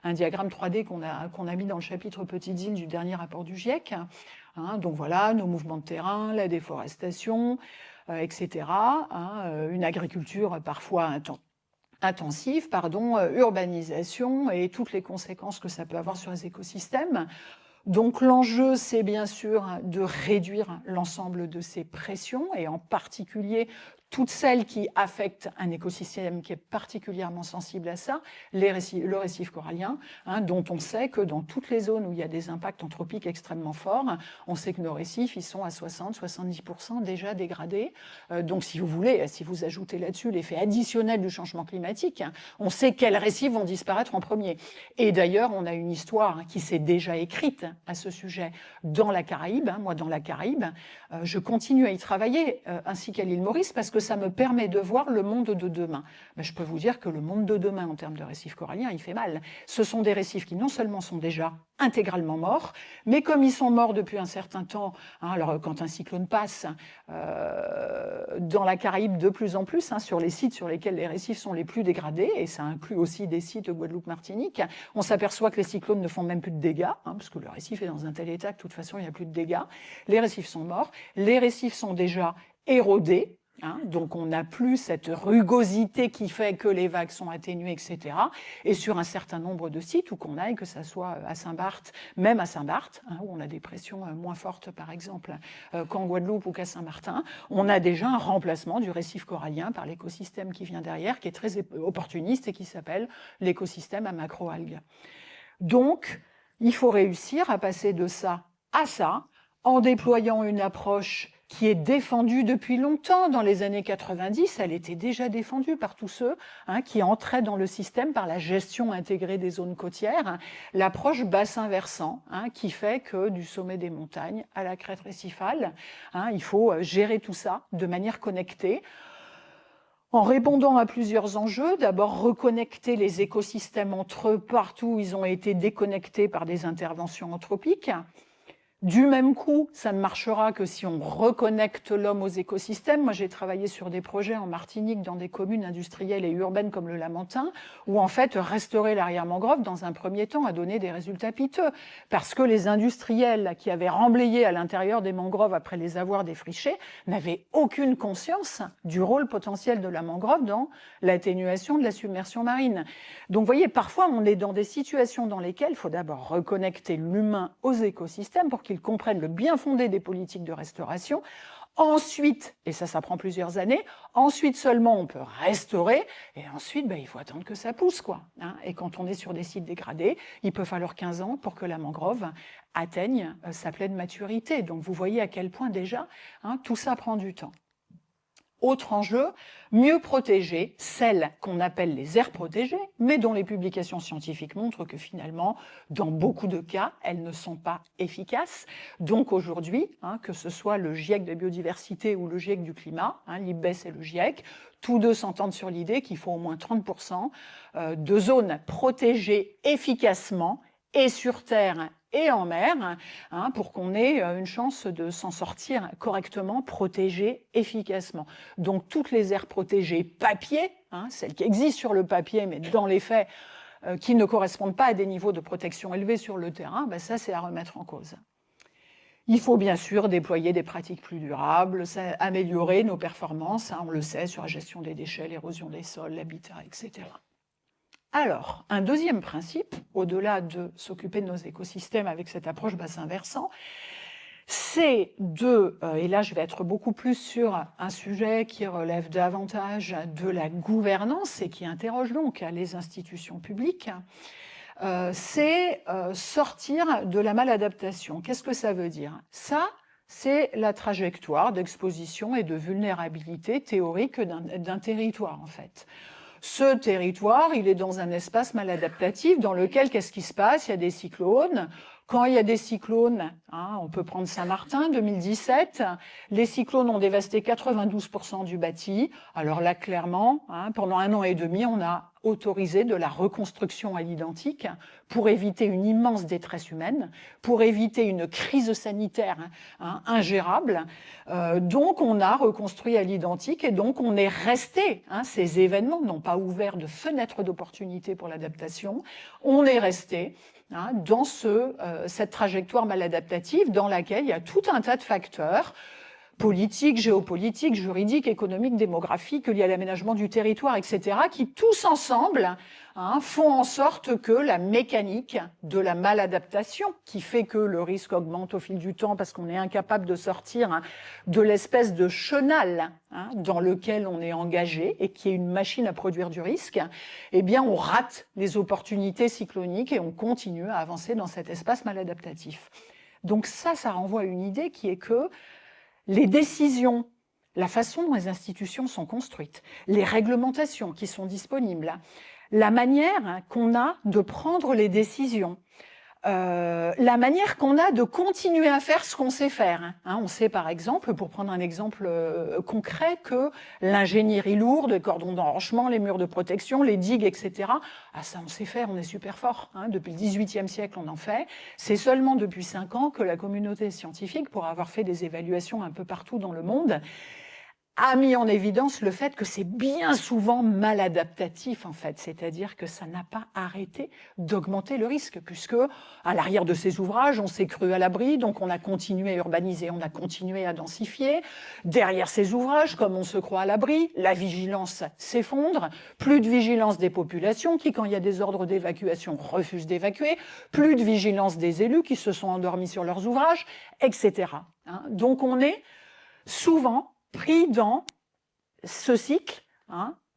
A: un diagramme 3D qu'on a mis dans le chapitre Petites îles du dernier rapport du GIEC. Donc voilà, nos mouvements de terrain, la déforestation, etc. Une agriculture parfois intensive, urbanisation et toutes les conséquences que ça peut avoir sur les écosystèmes. Donc l'enjeu, c'est bien sûr de réduire l'ensemble de ces pressions et en particulier toutes celles qui affectent un écosystème qui est particulièrement sensible à ça, le récif corallien, dont on sait que dans toutes les zones où il y a des impacts anthropiques extrêmement forts, on sait que nos récifs, ils sont à 60-70% déjà dégradés. Donc si vous voulez, si vous ajoutez là-dessus l'effet additionnel du changement climatique, on sait quels récifs vont disparaître en premier. Et d'ailleurs, on a une histoire qui s'est déjà écrite à ce sujet dans la Caraïbe. Moi, dans la Caraïbe, je continue à y travailler, ainsi qu'à l'île Maurice, parce que que ça me permet de voir le monde de demain. Mais je peux vous dire que le monde de demain, en termes de récifs coralliens, il fait mal. Ce sont des récifs qui non seulement sont déjà intégralement morts, mais comme ils sont morts depuis un certain temps, alors quand un cyclone passe dans la Caraïbe de plus en plus, sur les sites sur lesquels les récifs sont les plus dégradés, et ça inclut aussi des sites de Guadeloupe-Martinique, on s'aperçoit que les cyclones ne font même plus de dégâts, parce que le récif est dans un tel état que de toute façon il n'y a plus de dégâts. Les récifs sont morts, les récifs sont déjà érodés, donc on n'a plus cette rugosité qui fait que les vagues sont atténuées, etc. Et sur un certain nombre de sites, où qu'on aille, que ce soit à Saint-Barth, même à Saint-Barth, où on a des pressions moins fortes, par exemple, qu'en Guadeloupe ou qu'à Saint-Martin, on a déjà un remplacement du récif corallien par l'écosystème qui vient derrière, qui est très opportuniste et qui s'appelle l'écosystème à macroalgues. Donc, il faut réussir à passer de ça à ça, en déployant une approche qui est défendue depuis longtemps. Dans les années 90, elle était déjà défendue par tous ceux qui entraient dans le système par la gestion intégrée des zones côtières, l'approche bassin-versant, qui fait que du sommet des montagnes à la crête récifale, il faut gérer tout ça de manière connectée, en répondant à plusieurs enjeux. D'abord, reconnecter les écosystèmes entre eux partout où ils ont été déconnectés par des interventions anthropiques. Du même coup, ça ne marchera que si on reconnecte l'homme aux écosystèmes. Moi, j'ai travaillé sur des projets en Martinique dans des communes industrielles et urbaines comme le Lamentin, où en fait, restaurer l'arrière-mangrove, dans un premier temps, a donné des résultats piteux. Parce que les industriels qui avaient remblayé à l'intérieur des mangroves après les avoir défrichés n'avaient aucune conscience du rôle potentiel de la mangrove dans l'atténuation de la submersion marine. Donc, vous voyez, parfois, on est dans des situations dans lesquelles il faut d'abord reconnecter l'humain aux écosystèmes pour qu'ils comprennent le bien fondé des politiques de restauration. Ensuite, et ça prend plusieurs années, ensuite seulement on peut restaurer, et ensuite il faut attendre que ça pousse, quoi. Et quand on est sur des sites dégradés, il peut falloir 15 ans pour que la mangrove atteigne sa pleine maturité. Donc vous voyez à quel point déjà tout ça prend du temps. Autre enjeu, mieux protéger celles qu'on appelle les aires protégées, mais dont les publications scientifiques montrent que finalement, dans beaucoup de cas, elles ne sont pas efficaces. Donc aujourd'hui, que ce soit le GIEC de la biodiversité ou le GIEC du climat, l'IPBES et le GIEC, tous deux s'entendent sur l'idée qu'il faut au moins 30% de zones protégées efficacement et sur terre et en mer, pour qu'on ait une chance de s'en sortir correctement, protégées efficacement. Donc toutes les aires protégées papier, celles qui existent sur le papier, mais dans les faits, qui ne correspondent pas à des niveaux de protection élevés sur le terrain, ça c'est à remettre en cause. Il faut bien sûr déployer des pratiques plus durables, améliorer nos performances, on le sait, sur la gestion des déchets, l'érosion des sols, l'habitat, etc. Alors, un deuxième principe, au-delà de s'occuper de nos écosystèmes avec cette approche bassin-versant, c'est et là je vais être beaucoup plus sur un sujet qui relève davantage de la gouvernance et qui interroge donc les institutions publiques, c'est sortir de la maladaptation. Qu'est-ce que ça veut dire ? Ça, c'est la trajectoire d'exposition et de vulnérabilité théorique d'un territoire, en fait. Ce territoire, il est dans un espace maladaptatif dans lequel, qu'est-ce qui se passe ? Il y a des cyclones. Quand il y a des cyclones, on peut prendre Saint-Martin, 2017, les cyclones ont dévasté 92% du bâti. Alors là, clairement, pendant 1 an et demi, on a autorisé de la reconstruction à l'identique pour éviter une immense détresse humaine, pour éviter une crise sanitaire ingérable. Donc on a reconstruit à l'identique et donc on est resté, ces événements n'ont pas ouvert de fenêtre d'opportunité pour l'adaptation, on est resté dans cette trajectoire maladaptative dans laquelle il y a tout un tas de facteurs politiques, géopolitiques, juridiques, économiques, démographiques, liés à l'aménagement du territoire, etc., qui tous ensemble font en sorte que la mécanique de la maladaptation, qui fait que le risque augmente au fil du temps parce qu'on est incapable de sortir de l'espèce de chenal dans lequel on est engagé et qui est une machine à produire du risque, eh bien on rate les opportunités cycloniques et on continue à avancer dans cet espace maladaptatif. Donc ça renvoie à une idée qui est que les décisions, la façon dont les institutions sont construites, les réglementations qui sont disponibles, la manière qu'on a de prendre les décisions, la manière qu'on a de continuer à faire ce qu'on sait faire. On sait par exemple, pour prendre un exemple concret, que l'ingénierie lourde, les cordons d'enrochement, les murs de protection, les digues, etc., ça on sait faire, on est super fort. Depuis le XVIIIe siècle, on en fait. C'est seulement depuis 5 ans que la communauté scientifique, pour avoir fait des évaluations un peu partout dans le monde, a mis en évidence le fait que c'est bien souvent maladaptatif, en fait. C'est-à-dire que ça n'a pas arrêté d'augmenter le risque, puisque à l'arrière de ces ouvrages, on s'est cru à l'abri, donc on a continué à urbaniser, on a continué à densifier. Derrière ces ouvrages, comme on se croit à l'abri, la vigilance s'effondre, plus de vigilance des populations qui, quand il y a des ordres d'évacuation, refusent d'évacuer, plus de vigilance des élus qui se sont endormis sur leurs ouvrages, etc. Donc on est souvent pris dans ce cycle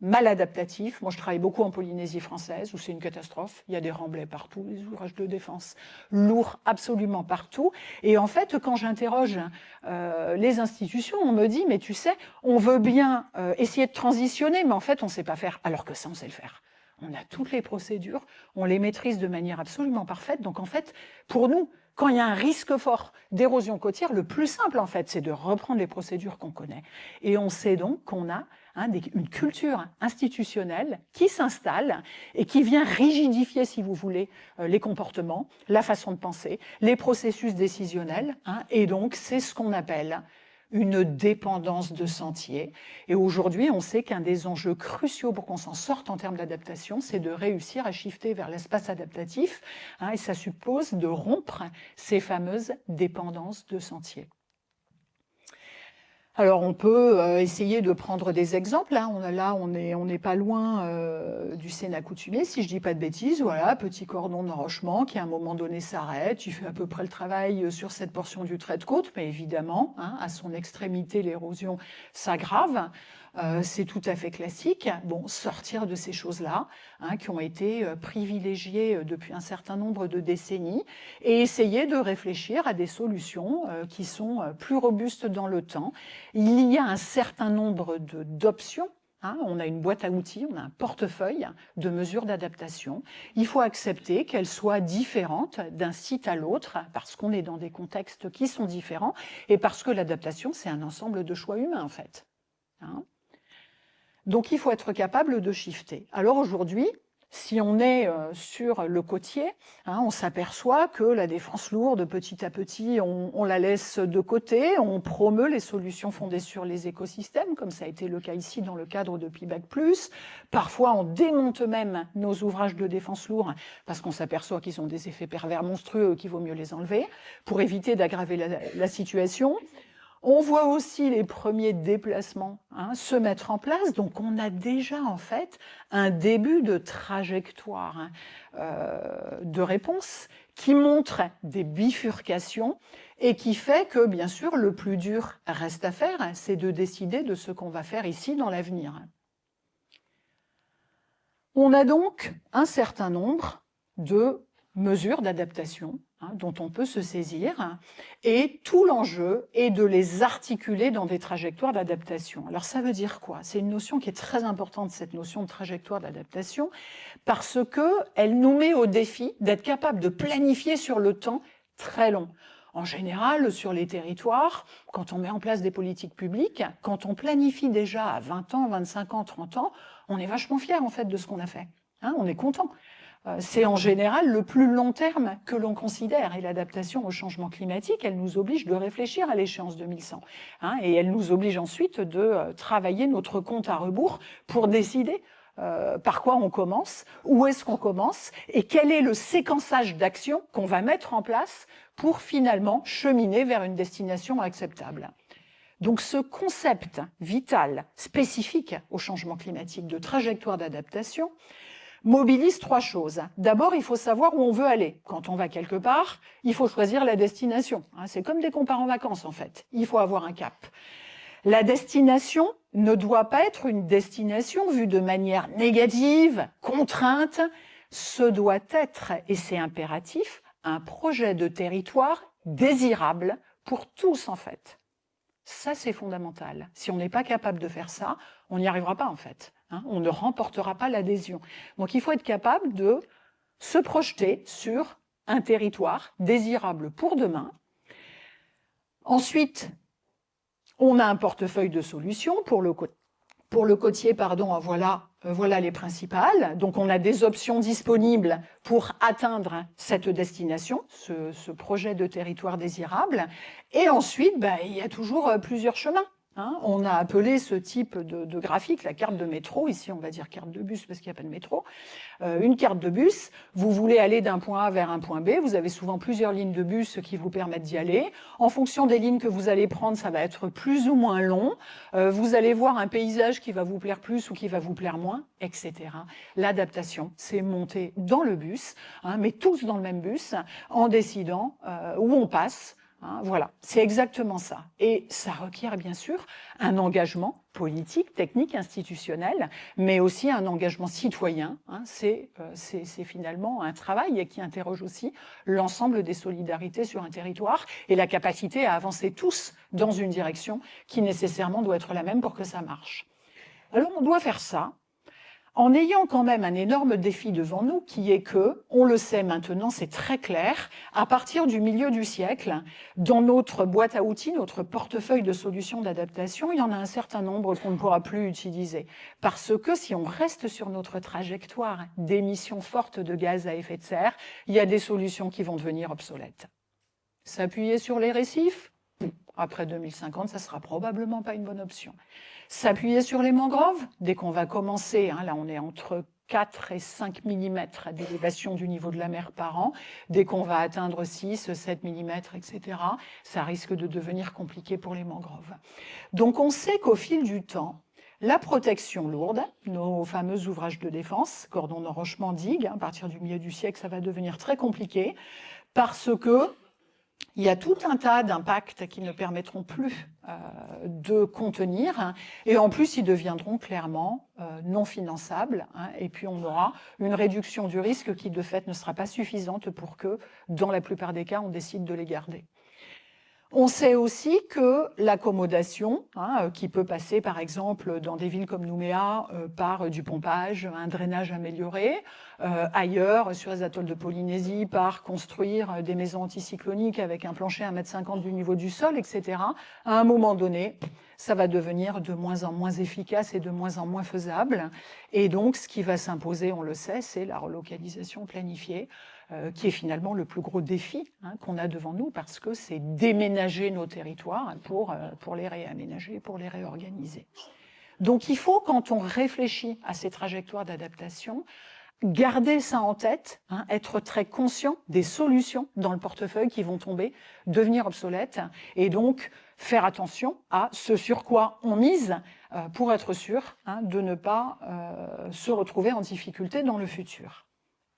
A: maladaptatif. Moi, je travaille beaucoup en Polynésie française, où c'est une catastrophe. Il y a des remblais partout, des ouvrages de défense lourds absolument partout. Et en fait, quand j'interroge les institutions, on me dit, mais tu sais, on veut bien essayer de transitionner, mais en fait, on ne sait pas faire, alors que ça, on sait le faire. On a toutes les procédures, on les maîtrise de manière absolument parfaite. Donc en fait, pour nous, quand il y a un risque fort d'érosion côtière, le plus simple, en fait, c'est de reprendre les procédures qu'on connaît. Et on sait donc qu'on a une culture institutionnelle qui s'installe et qui vient rigidifier, si vous voulez, les comportements, la façon de penser, les processus décisionnels. Et donc, c'est ce qu'on appelle une dépendance de sentier. Et aujourd'hui, on sait qu'un des enjeux cruciaux pour qu'on s'en sorte en termes d'adaptation, c'est de réussir à shifter vers l'espace adaptatif, et ça suppose de rompre ces fameuses dépendances de sentier. Alors, on peut essayer de prendre des exemples. Là, on n'est pas loin du scène accoutumé. Si je dis pas de bêtises, voilà, petit cordon d'enrochement qui, à un moment donné, s'arrête. Il fait à peu près le travail sur cette portion du trait de côte, mais évidemment, à son extrémité, l'érosion s'aggrave. C'est tout à fait classique. Bon, sortir de ces choses-là, qui ont été privilégiées depuis un certain nombre de décennies, et essayer de réfléchir à des solutions qui sont plus robustes dans le temps. Il y a un certain nombre d'options. On a une boîte à outils, on a un portefeuille de mesures d'adaptation. Il faut accepter qu'elles soient différentes d'un site à l'autre parce qu'on est dans des contextes qui sont différents et parce que l'adaptation, c'est un ensemble de choix humains, en fait. Donc, il faut être capable de shifter. Alors aujourd'hui, si on est sur le côtier, on s'aperçoit que la défense lourde, petit à petit, on la laisse de côté, on promeut les solutions fondées sur les écosystèmes, comme ça a été le cas ici dans le cadre de PIBAC+. Parfois, on démonte même nos ouvrages de défense lourde parce qu'on s'aperçoit qu'ils ont des effets pervers monstrueux et qu'il vaut mieux les enlever pour éviter d'aggraver la situation. On voit aussi les premiers déplacements se mettre en place. Donc, on a déjà, en fait, un début de trajectoire de réponse qui montre des bifurcations et qui fait que, bien sûr, le plus dur reste à faire, c'est de décider de ce qu'on va faire ici dans l'avenir. On a donc un certain nombre de mesures d'adaptation dont on peut se saisir, et tout l'enjeu est de les articuler dans des trajectoires d'adaptation. Alors ça veut dire quoi? C'est une notion qui est très importante, cette notion de trajectoire d'adaptation, parce qu'elle nous met au défi d'être capable de planifier sur le temps très long. En général, sur les territoires, quand on met en place des politiques publiques, quand on planifie déjà à 20 ans, 25 ans, 30 ans, on est vachement fier en fait de ce qu'on a fait. On est content. C'est en général le plus long terme que l'on considère. Et l'adaptation au changement climatique, elle nous oblige de réfléchir à l'échéance 2100. Et elle nous oblige ensuite de travailler notre compte à rebours pour décider par quoi on commence, où est-ce qu'on commence, et quel est le séquençage d'actions qu'on va mettre en place pour finalement cheminer vers une destination acceptable. Donc ce concept vital, spécifique au changement climatique de trajectoire d'adaptation, mobilise 3 choses. D'abord, il faut savoir où on veut aller. Quand on va quelque part, il faut choisir la destination. C'est comme dès qu'on part en vacances, en fait. Il faut avoir un cap. La destination ne doit pas être une destination vue de manière négative, contrainte. Ce doit être, et c'est impératif, un projet de territoire désirable pour tous, en fait. Ça, c'est fondamental. Si on n'est pas capable de faire ça, on n'y arrivera pas, en fait. On ne remportera pas l'adhésion. Donc, il faut être capable de se projeter sur un territoire désirable pour demain. Ensuite, on a un portefeuille de solutions pour le côtier, voilà les principales. Donc, on a des options disponibles pour atteindre cette destination, ce projet de territoire désirable. Et ensuite, il y a toujours plusieurs chemins. On a appelé ce type de graphique la carte de métro. Ici, on va dire carte de bus parce qu'il n'y a pas de métro. Une carte de bus, vous voulez aller d'un point A vers un point B, vous avez souvent plusieurs lignes de bus qui vous permettent d'y aller. En fonction des lignes que vous allez prendre, ça va être plus ou moins long. Vous allez voir un paysage qui va vous plaire plus ou qui va vous plaire moins, etc. L'adaptation, c'est monter dans le bus, mais tous dans le même bus, en décidant où on passe. Voilà, c'est exactement ça. Et ça requiert bien sûr un engagement politique, technique, institutionnel, mais aussi un engagement citoyen. C'est finalement un travail qui interroge aussi l'ensemble des solidarités sur un territoire et la capacité à avancer tous dans une direction qui nécessairement doit être la même pour que ça marche. Alors on doit faire ça en ayant quand même un énorme défi devant nous, qui est que, on le sait maintenant, c'est très clair, à partir du milieu du siècle, dans notre boîte à outils, notre portefeuille de solutions d'adaptation, il y en a un certain nombre qu'on ne pourra plus utiliser. Parce que si on reste sur notre trajectoire d'émissions fortes de gaz à effet de serre, il y a des solutions qui vont devenir obsolètes. S'appuyer sur les récifs ? Après 2050, ça sera probablement pas une bonne option. S'appuyer sur les mangroves, dès qu'on va commencer, là on est entre 4 et 5 mm d'élévation du niveau de la mer par an, dès qu'on va atteindre 6, 7 mm, etc., ça risque de devenir compliqué pour les mangroves. Donc on sait qu'au fil du temps, la protection lourde, nos fameux ouvrages de défense, cordons d'enrochement, digues, à partir du milieu du siècle, ça va devenir très compliqué, parce que il y a tout un tas d'impacts qui ne permettront plus de contenir, et en plus ils deviendront clairement non finançables, et puis on aura une réduction du risque qui de fait ne sera pas suffisante pour que, dans la plupart des cas, on décide de les garder. On sait aussi que l'accommodation, qui peut passer par exemple dans des villes comme Nouméa par du pompage, un drainage amélioré, ailleurs sur les atolls de Polynésie par construire des maisons anticycloniques avec un plancher à 1,50 m du niveau du sol, etc. À un moment donné, ça va devenir de moins en moins efficace et de moins en moins faisable. Et donc ce qui va s'imposer, on le sait, c'est la relocalisation planifiée, qui est finalement le plus gros défi qu'on a devant nous, parce que c'est déménager nos territoires pour les réaménager, pour les réorganiser. Donc il faut, quand on réfléchit à ces trajectoires d'adaptation, garder ça en tête, être très conscient des solutions dans le portefeuille qui vont tomber, devenir obsolètes, et donc faire attention à ce sur quoi on mise pour être sûr de ne pas se retrouver en difficulté dans le futur.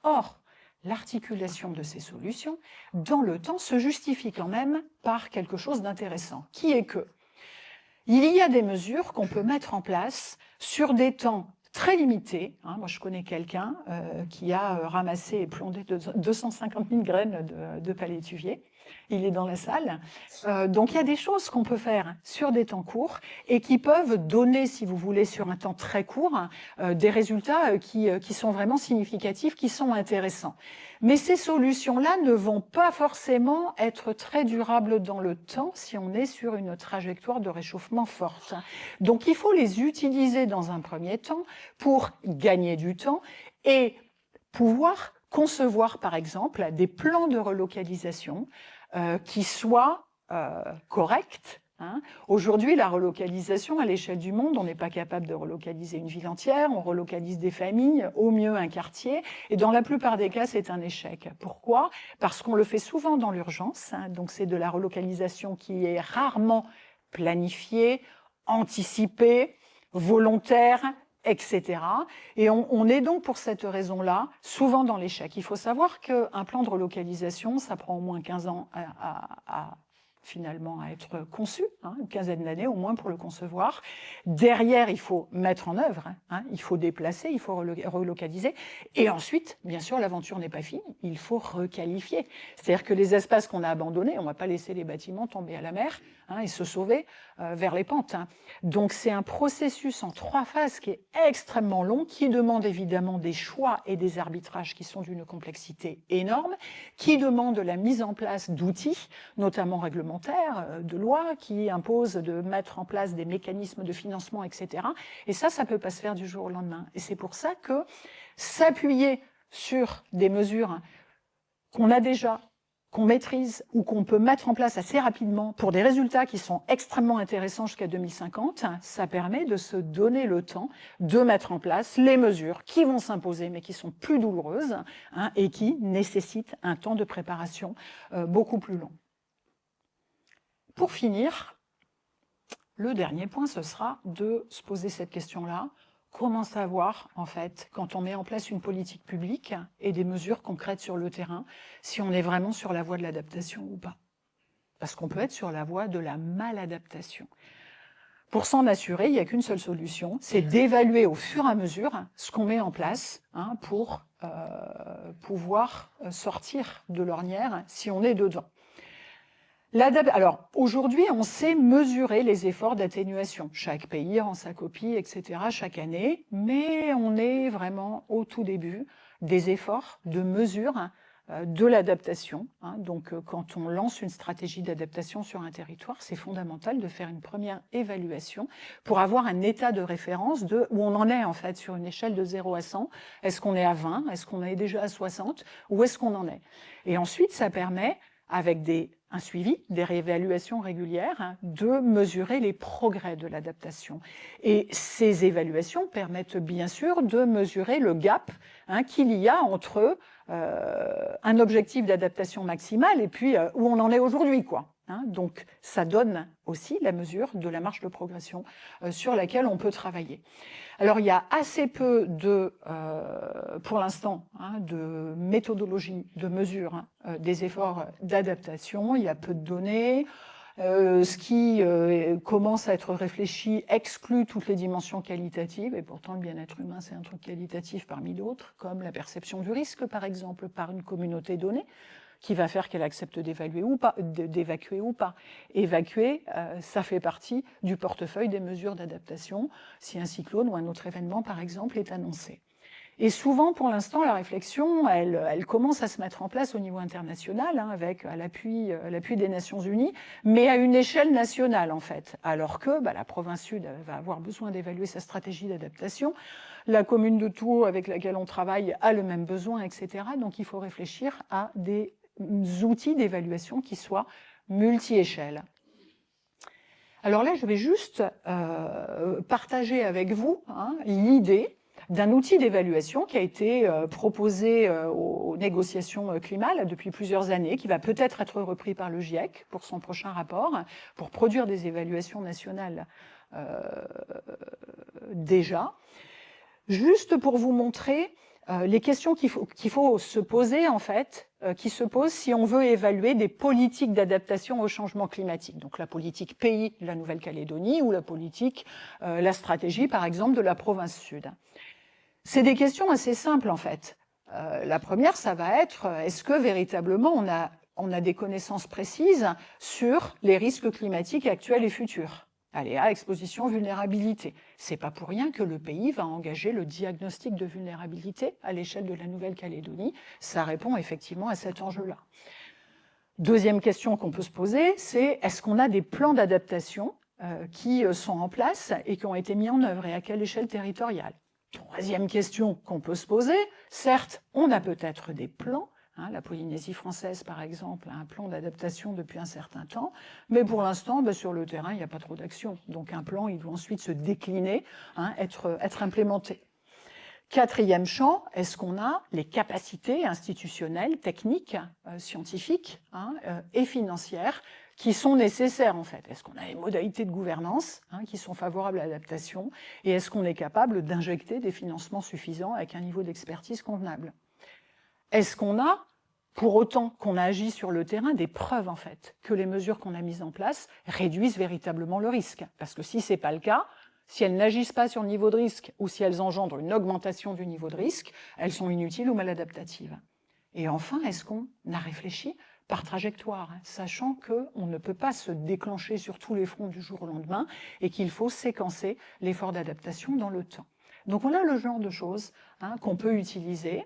A: Or, l'articulation de ces solutions, dans le temps, se justifie quand même par quelque chose d'intéressant, qui est que il y a des mesures qu'on peut mettre en place sur des temps très limités. Moi, je connais quelqu'un qui a ramassé et plondé 250 000 graines de palétuvier. Il est dans la salle. Donc, il y a des choses qu'on peut faire sur des temps courts et qui peuvent donner, si vous voulez, sur un temps très court, des résultats qui sont vraiment significatifs, qui sont intéressants. Mais ces solutions-là ne vont pas forcément être très durables dans le temps si on est sur une trajectoire de réchauffement forte. Donc, il faut les utiliser dans un premier temps pour gagner du temps et pouvoir concevoir, par exemple, des plans de relocalisation qui soient corrects. Aujourd'hui, la relocalisation à l'échelle du monde, on n'est pas capable de relocaliser une ville entière, on relocalise des familles, au mieux un quartier, et dans la plupart des cas, c'est un échec. Pourquoi ? Parce qu'on le fait souvent dans l'urgence, donc c'est de la relocalisation qui est rarement planifiée, anticipée, volontaire, etc. Et on est donc pour cette raison-là souvent dans l'échec. Il faut savoir qu'un plan de relocalisation, ça prend au moins 15 ans à finalement à être conçu, une quinzaine d'années au moins pour le concevoir. Derrière, il faut mettre en œuvre, il faut déplacer, il faut relocaliser. Et ensuite, bien sûr, l'aventure n'est pas finie, il faut requalifier. C'est-à-dire que les espaces qu'on a abandonnés, on ne va pas laisser les bâtiments tomber à la mer et se sauver vers les pentes. Donc c'est un processus en 3 phases qui est extrêmement long, qui demande évidemment des choix et des arbitrages qui sont d'une complexité énorme, qui demande la mise en place d'outils, notamment réglementaires, de lois, qui imposent de mettre en place des mécanismes de financement, etc. Et ça ne peut pas se faire du jour au lendemain. Et c'est pour ça que s'appuyer sur des mesures qu'on a déjà, qu'on maîtrise ou qu'on peut mettre en place assez rapidement pour des résultats qui sont extrêmement intéressants jusqu'à 2050, ça permet de se donner le temps de mettre en place les mesures qui vont s'imposer mais qui sont plus douloureuses et qui nécessitent un temps de préparation beaucoup plus long. Pour finir, le dernier point, ce sera de se poser cette question-là. Comment savoir, en fait, quand on met en place une politique publique et des mesures concrètes sur le terrain, si on est vraiment sur la voie de l'adaptation ou pas? Parce qu'on peut être sur la voie de la maladaptation. Pour s'en assurer, il n'y a qu'une seule solution, c'est d'évaluer au fur et à mesure ce qu'on met en place pour pouvoir sortir de l'ornière si on est dedans. Alors, aujourd'hui, on sait mesurer les efforts d'atténuation. Chaque pays rend sa copie, etc., chaque année, mais on est vraiment au tout début des efforts de mesure de l'adaptation. Donc, quand on lance une stratégie d'adaptation sur un territoire, c'est fondamental de faire une première évaluation pour avoir un état de référence de où on en est, en fait, sur une échelle de 0 à 100. Est-ce qu'on est à 20? Est-ce qu'on est déjà à 60? Où est-ce qu'on en est? Et ensuite, ça permet, avec un suivi, des réévaluations régulières, de mesurer les progrès de l'adaptation. Et ces évaluations permettent bien sûr de mesurer le gap qu'il y a entre un objectif d'adaptation maximale et puis où on en est aujourd'hui, quoi. Donc ça donne aussi la mesure de la marge de progression sur laquelle on peut travailler. Alors il y a assez peu pour l'instant, de méthodologie de mesure des efforts d'adaptation. Il y a peu de données. Ce qui commence à être réfléchi exclut toutes les dimensions qualitatives, et pourtant le bien-être humain c'est un truc qualitatif parmi d'autres, comme la perception du risque par exemple par une communauté donnée, qui va faire qu'elle accepte d'évacuer ou pas. Évacuer, ça fait partie du portefeuille des mesures d'adaptation, si un cyclone ou un autre événement, par exemple, est annoncé. Et souvent, pour l'instant, la réflexion, elle commence à se mettre en place au niveau international, avec à l'appui des Nations Unies, mais à une échelle nationale, en fait. Alors que la province sud va avoir besoin d'évaluer sa stratégie d'adaptation, la commune de Tours, avec laquelle on travaille, a le même besoin, etc. Donc il faut réfléchir à des outils d'évaluation qui soient multi-échelles. Alors là, je vais juste partager avec vous l'idée d'un outil d'évaluation qui a été proposé aux négociations climat là, depuis plusieurs années, qui va peut-être être repris par le GIEC pour son prochain rapport, pour produire des évaluations nationales déjà. Juste pour vous montrer les questions qu'il faut se poser, en fait, qui se posent si on veut évaluer des politiques d'adaptation au changement climatique. Donc la politique pays de la Nouvelle-Calédonie ou la stratégie, par exemple, de la province sud. C'est des questions assez simples, en fait. La première, ça va être, est-ce que véritablement on a des connaissances précises sur les risques climatiques actuels et futurs ? Aléa, exposition, vulnérabilité. C'est pas pour rien que le pays va engager le diagnostic de vulnérabilité à l'échelle de la Nouvelle-Calédonie. Ça répond effectivement à cet enjeu-là. Deuxième question qu'on peut se poser, c'est est-ce qu'on a des plans d'adaptation qui sont en place et qui ont été mis en œuvre et à quelle échelle territoriale? Troisième question qu'on peut se poser, certes, on a peut-être des plans. La Polynésie française, par exemple, a un plan d'adaptation depuis un certain temps, mais pour l'instant, sur le terrain, il n'y a pas trop d'action. Donc un plan, il doit ensuite se décliner, être implémenté. Quatrième champ, est-ce qu'on a les capacités institutionnelles, techniques, scientifiques et financières qui sont nécessaires, en fait? Est-ce qu'on a les modalités de gouvernance qui sont favorables à l'adaptation? Et est-ce qu'on est capable d'injecter des financements suffisants avec un niveau d'expertise convenable? Est-ce qu'on a pour autant qu'on a agi sur le terrain, des preuves en fait que les mesures qu'on a mises en place réduisent véritablement le risque. Parce que si ce n'est pas le cas, si elles n'agissent pas sur le niveau de risque ou si elles engendrent une augmentation du niveau de risque, elles sont inutiles ou maladaptatives. Et enfin, est-ce qu'on a réfléchi par trajectoire, sachant qu'on ne peut pas se déclencher sur tous les fronts du jour au lendemain et qu'il faut séquencer l'effort d'adaptation dans le temps. Donc voilà le genre de choses qu'on peut utiliser.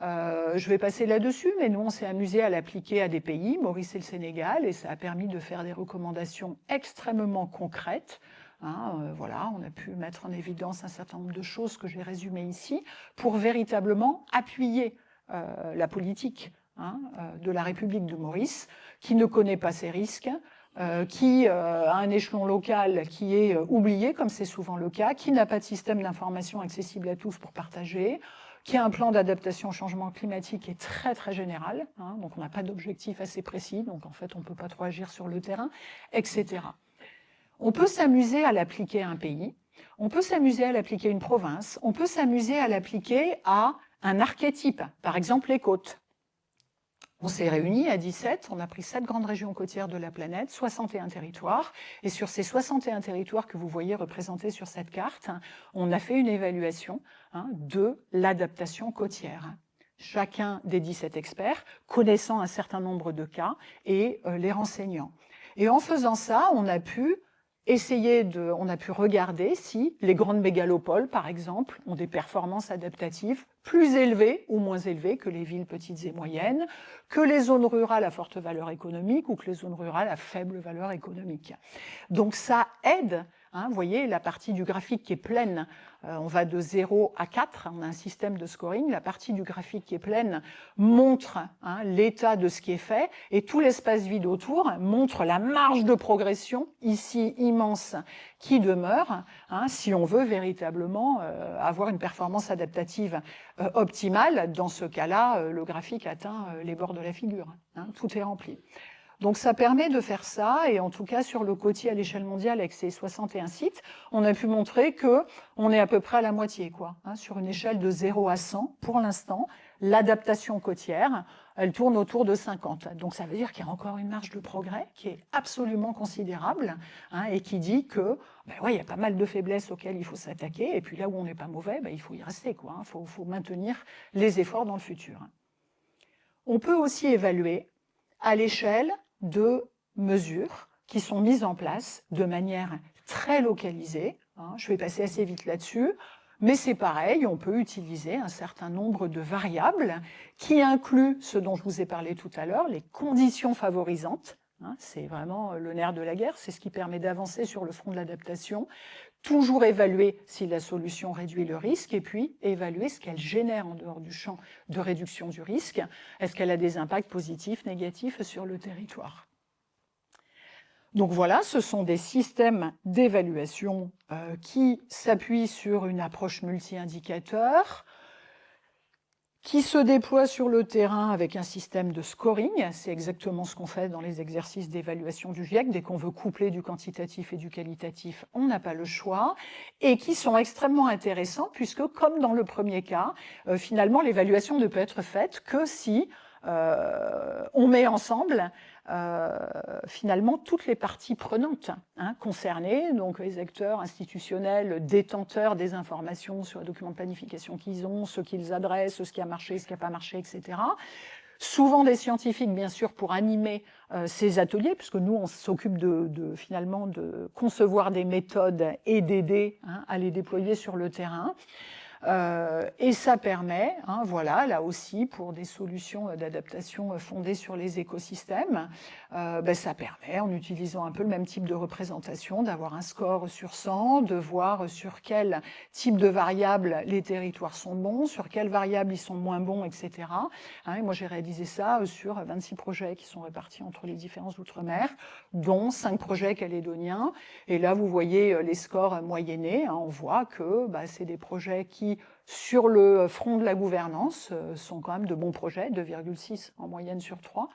A: Je vais passer là-dessus, mais nous, on s'est amusé à l'appliquer à des pays, Maurice et le Sénégal, et ça a permis de faire des recommandations extrêmement concrètes. Voilà, on a pu mettre en évidence un certain nombre de choses que j'ai résumées ici pour véritablement appuyer la politique de la République de Maurice, qui ne connaît pas ces risques, qui a un échelon local qui est oublié, comme c'est souvent le cas, qui n'a pas de système d'information accessible à tous pour partager, qui a un plan d'adaptation au changement climatique qui est très très général, donc on n'a pas d'objectif assez précis, donc en fait on ne peut pas trop agir sur le terrain, etc. On peut s'amuser à l'appliquer à un pays, on peut s'amuser à l'appliquer à une province, on peut s'amuser à l'appliquer à un archétype, par exemple les côtes. On s'est réunis à 17, on a pris 7 grandes régions côtières de la planète, 61 territoires, et sur ces 61 territoires que vous voyez représentés sur cette carte, on a fait une évaluation de l'adaptation côtière. Chacun des 17 experts connaissant un certain nombre de cas et les renseignant. Et en faisant ça, on a pu regarder si les grandes mégalopoles, par exemple, ont des performances adaptatives plus élevées ou moins élevées que les villes petites et moyennes, que les zones rurales à forte valeur économique ou que les zones rurales à faible valeur économique. Donc ça aide, vous voyez la partie du graphique qui est pleine, on va de 0 à 4, on a un système de scoring, la partie du graphique qui est pleine montre l'état de ce qui est fait, et tout l'espace vide autour montre la marge de progression, ici immense, qui demeure, si on veut véritablement avoir une performance adaptative optimale. Dans ce cas-là, le graphique atteint les bords de la figure, tout est rempli. Donc ça permet de faire ça, et en tout cas sur le côtier à l'échelle mondiale avec ces 61 sites, on a pu montrer qu'on est à peu près à la moitié, sur une échelle de 0 à 100. Pour l'instant, l'adaptation côtière, elle tourne autour de 50. Donc ça veut dire qu'il y a encore une marge de progrès qui est absolument considérable, et qui dit que il y a pas mal de faiblesses auxquelles il faut s'attaquer, et puis là où on n'est pas mauvais, il faut y rester, faut maintenir les efforts dans le futur. On peut aussi évaluer à l'échelle de mesures qui sont mises en place de manière très localisée. Je vais passer assez vite là-dessus, mais c'est pareil, on peut utiliser un certain nombre de variables qui incluent ce dont je vous ai parlé tout à l'heure, les conditions favorisantes. C'est vraiment le nerf de la guerre, c'est ce qui permet d'avancer sur le front de l'adaptation. Toujours évaluer si la solution réduit le risque, et puis évaluer ce qu'elle génère en dehors du champ de réduction du risque. Est-ce qu'elle a des impacts positifs, négatifs sur le territoire? Donc voilà, ce sont des systèmes d'évaluation qui s'appuient sur une approche multi-indicateurs, qui se déploie sur le terrain avec un système de scoring. C'est exactement ce qu'on fait dans les exercices d'évaluation du GIEC. Dès qu'on veut coupler du quantitatif et du qualitatif, on n'a pas le choix. Et qui sont extrêmement intéressants puisque, comme dans le premier cas, finalement, l'évaluation ne peut être faite que si on met ensemble finalement toutes les parties prenantes concernées, donc les acteurs institutionnels, détenteurs des informations sur les documents de planification qu'ils ont, ceux qu'ils adressent, ce qui a marché, ce qui n'a pas marché, etc. Souvent des scientifiques, bien sûr, pour animer ces ateliers, puisque nous, on s'occupe finalement de concevoir des méthodes et d'aider à les déployer sur le terrain. Et ça permet, voilà, là aussi, pour des solutions d'adaptation fondées sur les écosystèmes, ça permet, en utilisant un peu le même type de représentation, d'avoir un score sur 100, de voir sur quel type de variables les territoires sont bons, sur quelles variables ils sont moins bons, etc. Et moi, j'ai réalisé ça sur 26 projets qui sont répartis entre les différents outre-mer, dont 5 projets calédoniens. Et là, vous voyez les scores moyennés. On voit que c'est des projets qui, sur le front de la gouvernance, sont quand même de bons projets, 2,6 en moyenne sur 3,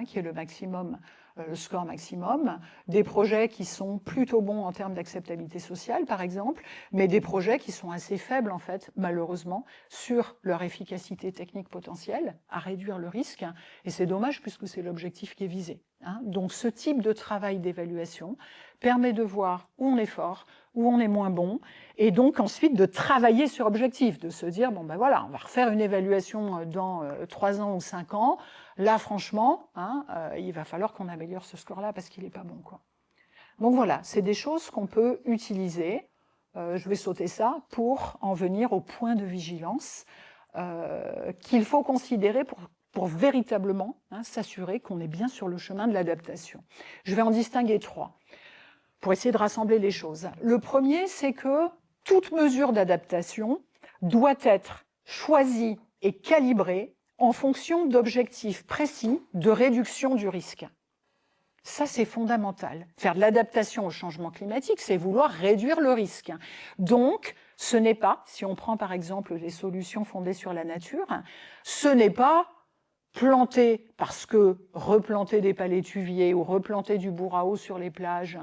A: qui est le maximum le score maximum, des projets qui sont plutôt bons en termes d'acceptabilité sociale, par exemple, mais des projets qui sont assez faibles, en fait, malheureusement, sur leur efficacité technique potentielle, à réduire le risque, et c'est dommage puisque c'est l'objectif qui est visé. Donc ce type de travail d'évaluation permet de voir où on est fort, où on est moins bon, et donc ensuite de travailler sur objectif, de se dire, bon ben voilà, on va refaire une évaluation dans 3 ans ou 5 ans, là franchement, il va falloir qu'on améliore ce score-là parce qu'il n'est pas bon, quoi. Donc voilà, c'est des choses qu'on peut utiliser, je vais sauter ça, pour en venir au point de vigilance qu'il faut considérer pour véritablement s'assurer qu'on est bien sur le chemin de l'adaptation. Je vais en distinguer 3 pour essayer de rassembler les choses. Le premier, c'est que toute mesure d'adaptation doit être choisie et calibrée en fonction d'objectifs précis de réduction du risque. Ça, c'est fondamental. Faire de l'adaptation au changement climatique, c'est vouloir réduire le risque. Donc, ce n'est pas, si on prend par exemple les solutions fondées sur la nature, ce n'est pas planter parce que replanter des palétuviers ou replanter du bourrao sur les plages.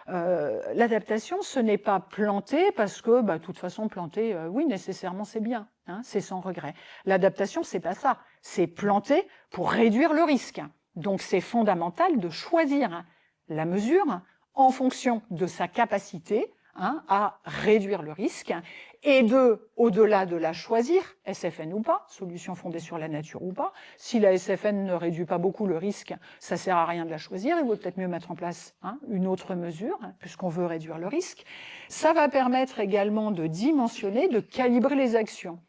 A: L'adaptation, ce n'est pas planter parce que, de toute façon, planter, oui, nécessairement, c'est bien, c'est sans regret. L'adaptation, c'est pas ça. C'est planter pour réduire le risque. Donc, c'est fondamental de choisir la mesure en fonction de sa capacité à réduire le risque et au-delà de la choisir, SFN ou pas, solution fondée sur la nature ou pas, si la SFN ne réduit pas beaucoup le risque, ça sert à rien de la choisir, il vaut peut-être mieux mettre en place une autre mesure, puisqu'on veut réduire le risque. Ça va permettre également de dimensionner, de calibrer les actions.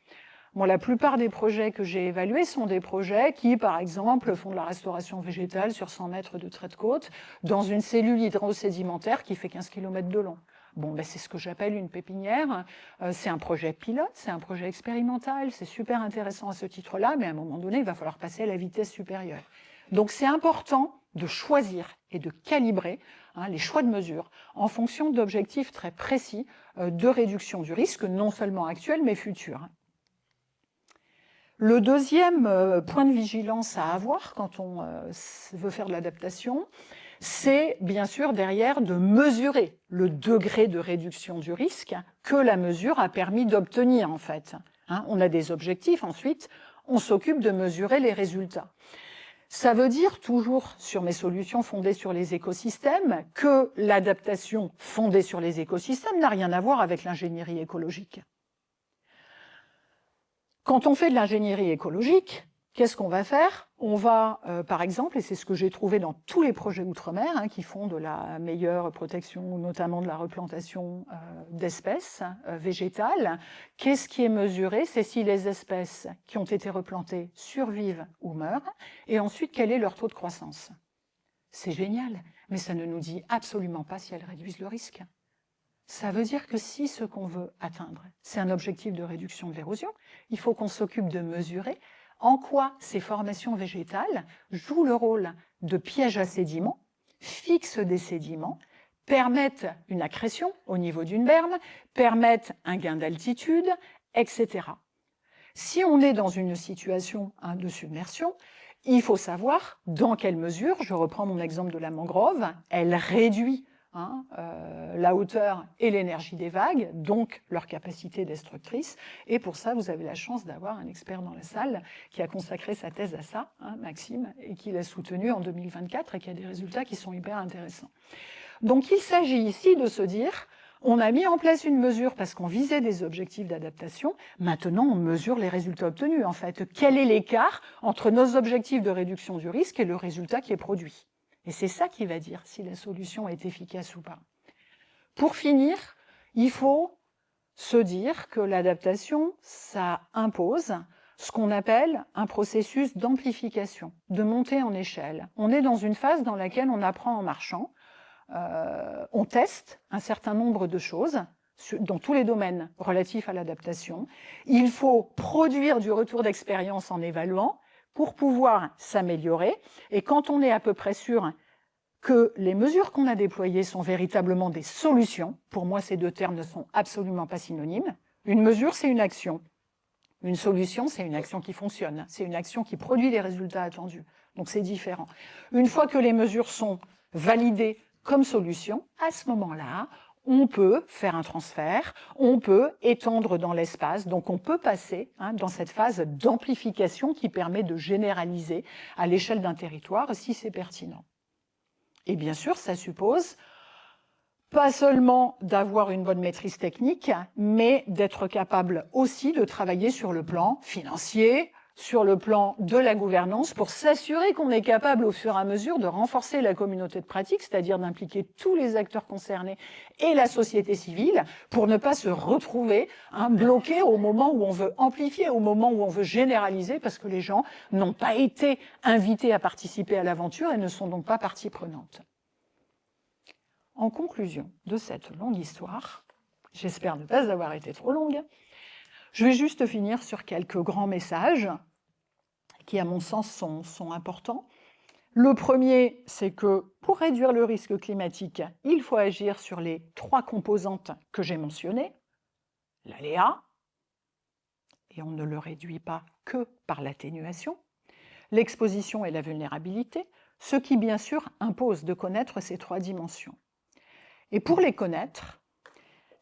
A: Bon, la plupart des projets que j'ai évalués sont des projets qui, par exemple, font de la restauration végétale sur 100 mètres de trait de côte dans une cellule hydrosédimentaire qui fait 15 km de long. Bon, c'est ce que j'appelle une pépinière. C'est un projet pilote, c'est un projet expérimental, c'est super intéressant à ce titre-là, mais à un moment donné, il va falloir passer à la vitesse supérieure. Donc c'est important de choisir et de calibrer les choix de mesure en fonction d'objectifs très précis de réduction du risque, non seulement actuel, mais futur. Le deuxième point de vigilance à avoir quand on veut faire de l'adaptation, c'est bien sûr derrière de mesurer le degré de réduction du risque que la mesure a permis d'obtenir en fait. On a des objectifs, ensuite on s'occupe de mesurer les résultats. Ça veut dire, toujours sur mes solutions fondées sur les écosystèmes, que l'adaptation fondée sur les écosystèmes n'a rien à voir avec l'ingénierie écologique. Quand on fait de l'ingénierie écologique, qu'est-ce qu'on va faire? On va, par exemple, et c'est ce que j'ai trouvé dans tous les projets outre-mer qui font de la meilleure protection, notamment de la replantation d'espèces végétales, qu'est-ce qui est mesuré? C'est si les espèces qui ont été replantées survivent ou meurent, et ensuite quel est leur taux de croissance. C'est génial, mais ça ne nous dit absolument pas si elles réduisent le risque. Ça veut dire que si ce qu'on veut atteindre, c'est un objectif de réduction de l'érosion, il faut qu'on s'occupe de mesurer en quoi ces formations végétales jouent le rôle de piège à sédiments, fixent des sédiments, permettent une accrétion au niveau d'une berme, permettent un gain d'altitude, etc. Si on est dans une situation de submersion, il faut savoir dans quelle mesure, je reprends mon exemple de la mangrove, elle réduit la hauteur et l'énergie des vagues, donc leur capacité destructrice. Et pour ça, vous avez la chance d'avoir un expert dans la salle qui a consacré sa thèse à ça, Maxime, et qui l'a soutenu en 2024 et qui a des résultats qui sont hyper intéressants. Donc il s'agit ici de se dire, on a mis en place une mesure parce qu'on visait des objectifs d'adaptation, maintenant on mesure les résultats obtenus. En fait, quel est l'écart entre nos objectifs de réduction du risque et le résultat qui est produit? Et c'est ça qui va dire si la solution est efficace ou pas. Pour finir, il faut se dire que l'adaptation, ça impose ce qu'on appelle un processus d'amplification, de montée en échelle. On est dans une phase dans laquelle on apprend en marchant, on teste un certain nombre de choses dans tous les domaines relatifs à l'adaptation. Il faut produire du retour d'expérience en évaluant, pour pouvoir s'améliorer. Et quand on est à peu près sûr que les mesures qu'on a déployées sont véritablement des solutions, pour moi ces deux termes ne sont absolument pas synonymes. Une mesure, c'est une action. Une solution, c'est une action qui fonctionne. C'est une action qui produit les résultats attendus. Donc c'est différent. Une fois que les mesures sont validées comme solution, à ce moment-là, on peut faire un transfert, on peut étendre dans l'espace, donc on peut passer dans cette phase d'amplification qui permet de généraliser à l'échelle d'un territoire si c'est pertinent. Et bien sûr, ça suppose pas seulement d'avoir une bonne maîtrise technique, mais d'être capable aussi de travailler sur le plan financier, sur le plan de la gouvernance, pour s'assurer qu'on est capable au fur et à mesure de renforcer la communauté de pratique, c'est-à-dire d'impliquer tous les acteurs concernés et la société civile, pour ne pas se retrouver bloqués au moment où on veut amplifier, au moment où on veut généraliser, parce que les gens n'ont pas été invités à participer à l'aventure et ne sont donc pas partie prenante. En conclusion de cette longue histoire, j'espère ne pas avoir été trop longue, je vais juste finir sur quelques grands messages qui, à mon sens, sont importants. Le premier, c'est que pour réduire le risque climatique, il faut agir sur les 3 composantes que j'ai mentionnées. L'aléa, et on ne le réduit pas que par l'atténuation, l'exposition et la vulnérabilité, ce qui, bien sûr, impose de connaître ces 3 dimensions. Et pour les connaître,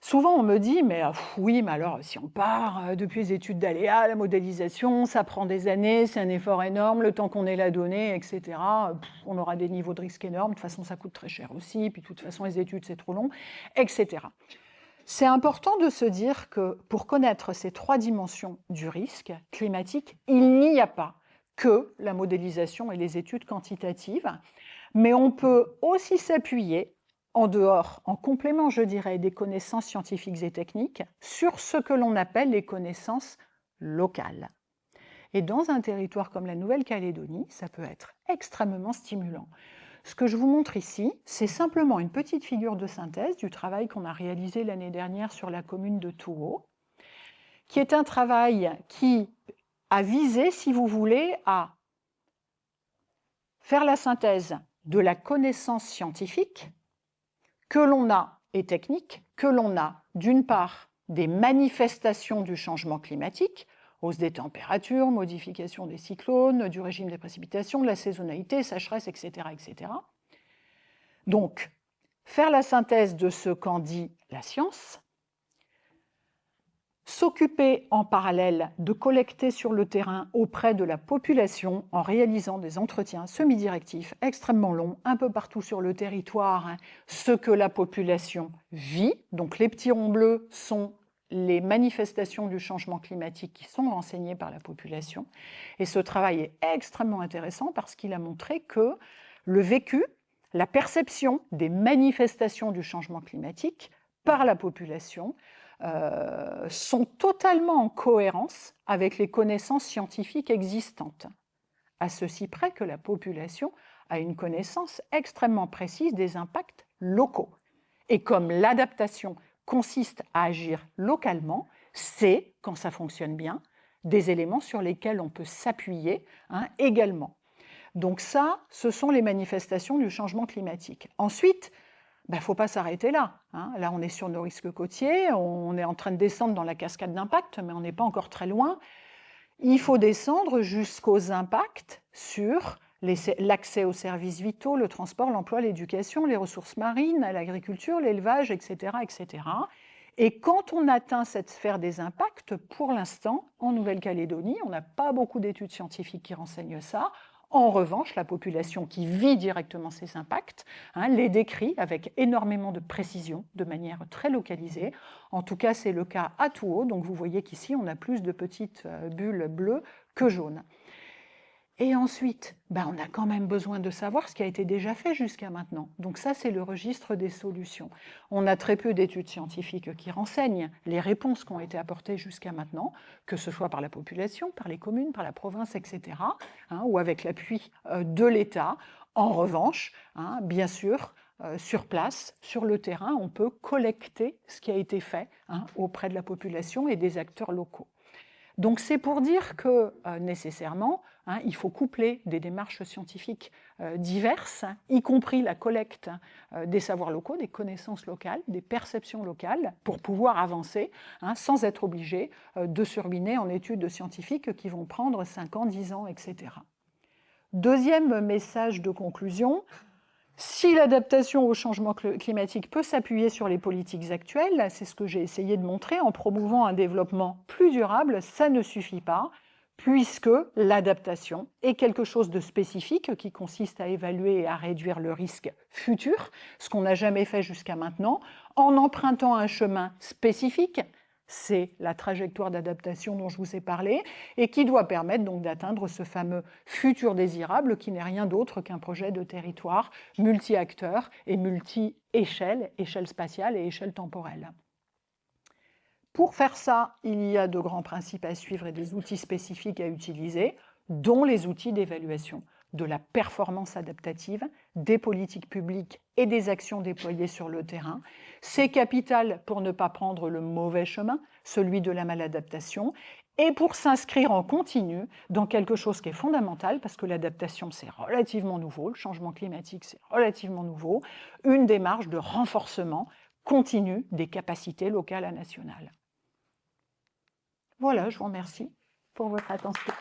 A: souvent on me dit, mais oui, mais alors si on part depuis les études d'aléa, la modélisation, ça prend des années, c'est un effort énorme, le temps qu'on ait la donnée, etc., on aura des niveaux de risque énormes, de toute façon ça coûte très cher aussi, puis de toute façon les études c'est trop long, etc. C'est important de se dire que pour connaître ces 3 dimensions du risque climatique, il n'y a pas que la modélisation et les études quantitatives, mais on peut aussi s'appuyer en dehors, en complément, je dirais, des connaissances scientifiques et techniques, sur ce que l'on appelle les connaissances locales. Et dans un territoire comme la Nouvelle-Calédonie, ça peut être extrêmement stimulant. Ce que je vous montre ici, c'est simplement une petite figure de synthèse du travail qu'on a réalisé l'année dernière sur la commune de Touo, qui est un travail qui a visé, si vous voulez, à faire la synthèse de la connaissance scientifique que l'on a, et technique, que l'on a d'une part des manifestations du changement climatique, hausse des températures, modification des cyclones, du régime des précipitations, de la saisonnalité, sécheresse, etc., etc. Donc, faire la synthèse de ce qu'en dit la science, s'occuper en parallèle de collecter sur le terrain auprès de la population en réalisant des entretiens semi-directifs extrêmement longs, un peu partout sur le territoire, ce que la population vit. Donc les petits ronds bleus sont les manifestations du changement climatique qui sont renseignées par la population. Et ce travail est extrêmement intéressant parce qu'il a montré que le vécu, la perception des manifestations du changement climatique par la population sont totalement en cohérence avec les connaissances scientifiques existantes, à ceci près que la population a une connaissance extrêmement précise des impacts locaux. Et comme l'adaptation consiste à agir localement, c'est, quand ça fonctionne bien, des éléments sur lesquels on peut s'appuyer également. Donc ça, ce sont les manifestations du changement climatique. Ensuite, il ne faut pas s'arrêter là. Là, on est sur nos risques côtiers, on est en train de descendre dans la cascade d'impact, mais on n'est pas encore très loin. Il faut descendre jusqu'aux impacts sur l'accès aux services vitaux, le transport, l'emploi, l'éducation, les ressources marines, l'agriculture, l'élevage, etc., etc. Et quand on atteint cette sphère des impacts, pour l'instant, en Nouvelle-Calédonie, on n'a pas beaucoup d'études scientifiques qui renseignent ça. En revanche, la population qui vit directement ces impacts les décrit avec énormément de précision, de manière très localisée. En tout cas, c'est le cas à Touo. Donc vous voyez qu'ici, on a plus de petites bulles bleues que jaunes. Et ensuite, on a quand même besoin de savoir ce qui a été déjà fait jusqu'à maintenant. Donc ça, c'est le registre des solutions. On a très peu d'études scientifiques qui renseignent les réponses qui ont été apportées jusqu'à maintenant, que ce soit par la population, par les communes, par la province, etc., ou avec l'appui de l'État. En revanche, bien sûr, sur place, sur le terrain, on peut collecter ce qui a été fait auprès de la population et des acteurs locaux. Donc c'est pour dire que nécessairement, il faut coupler des démarches scientifiques diverses, y compris la collecte des savoirs locaux, des connaissances locales, des perceptions locales, pour pouvoir avancer sans être obligé de se ruiner en études scientifiques qui vont prendre 5 ans, 10 ans, etc. Deuxième message de conclusion, si l'adaptation au changement climatique peut s'appuyer sur les politiques actuelles, c'est ce que j'ai essayé de montrer en promouvant un développement plus durable, ça ne suffit pas, puisque l'adaptation est quelque chose de spécifique qui consiste à évaluer et à réduire le risque futur, ce qu'on n'a jamais fait jusqu'à maintenant, en empruntant un chemin spécifique. C'est la trajectoire d'adaptation dont je vous ai parlé, et qui doit permettre donc d'atteindre ce fameux futur désirable qui n'est rien d'autre qu'un projet de territoire multi-acteurs et multi-échelle, échelle spatiale et échelle temporelle. Pour faire ça, il y a de grands principes à suivre et des outils spécifiques à utiliser, dont les outils d'évaluation de la performance adaptative, des politiques publiques et des actions déployées sur le terrain. C'est capital pour ne pas prendre le mauvais chemin, celui de la maladaptation, et pour s'inscrire en continu dans quelque chose qui est fondamental, parce que l'adaptation, c'est relativement nouveau, le changement climatique, c'est relativement nouveau, une démarche de renforcement continu des capacités locales à nationales. Voilà, je vous remercie pour votre attention.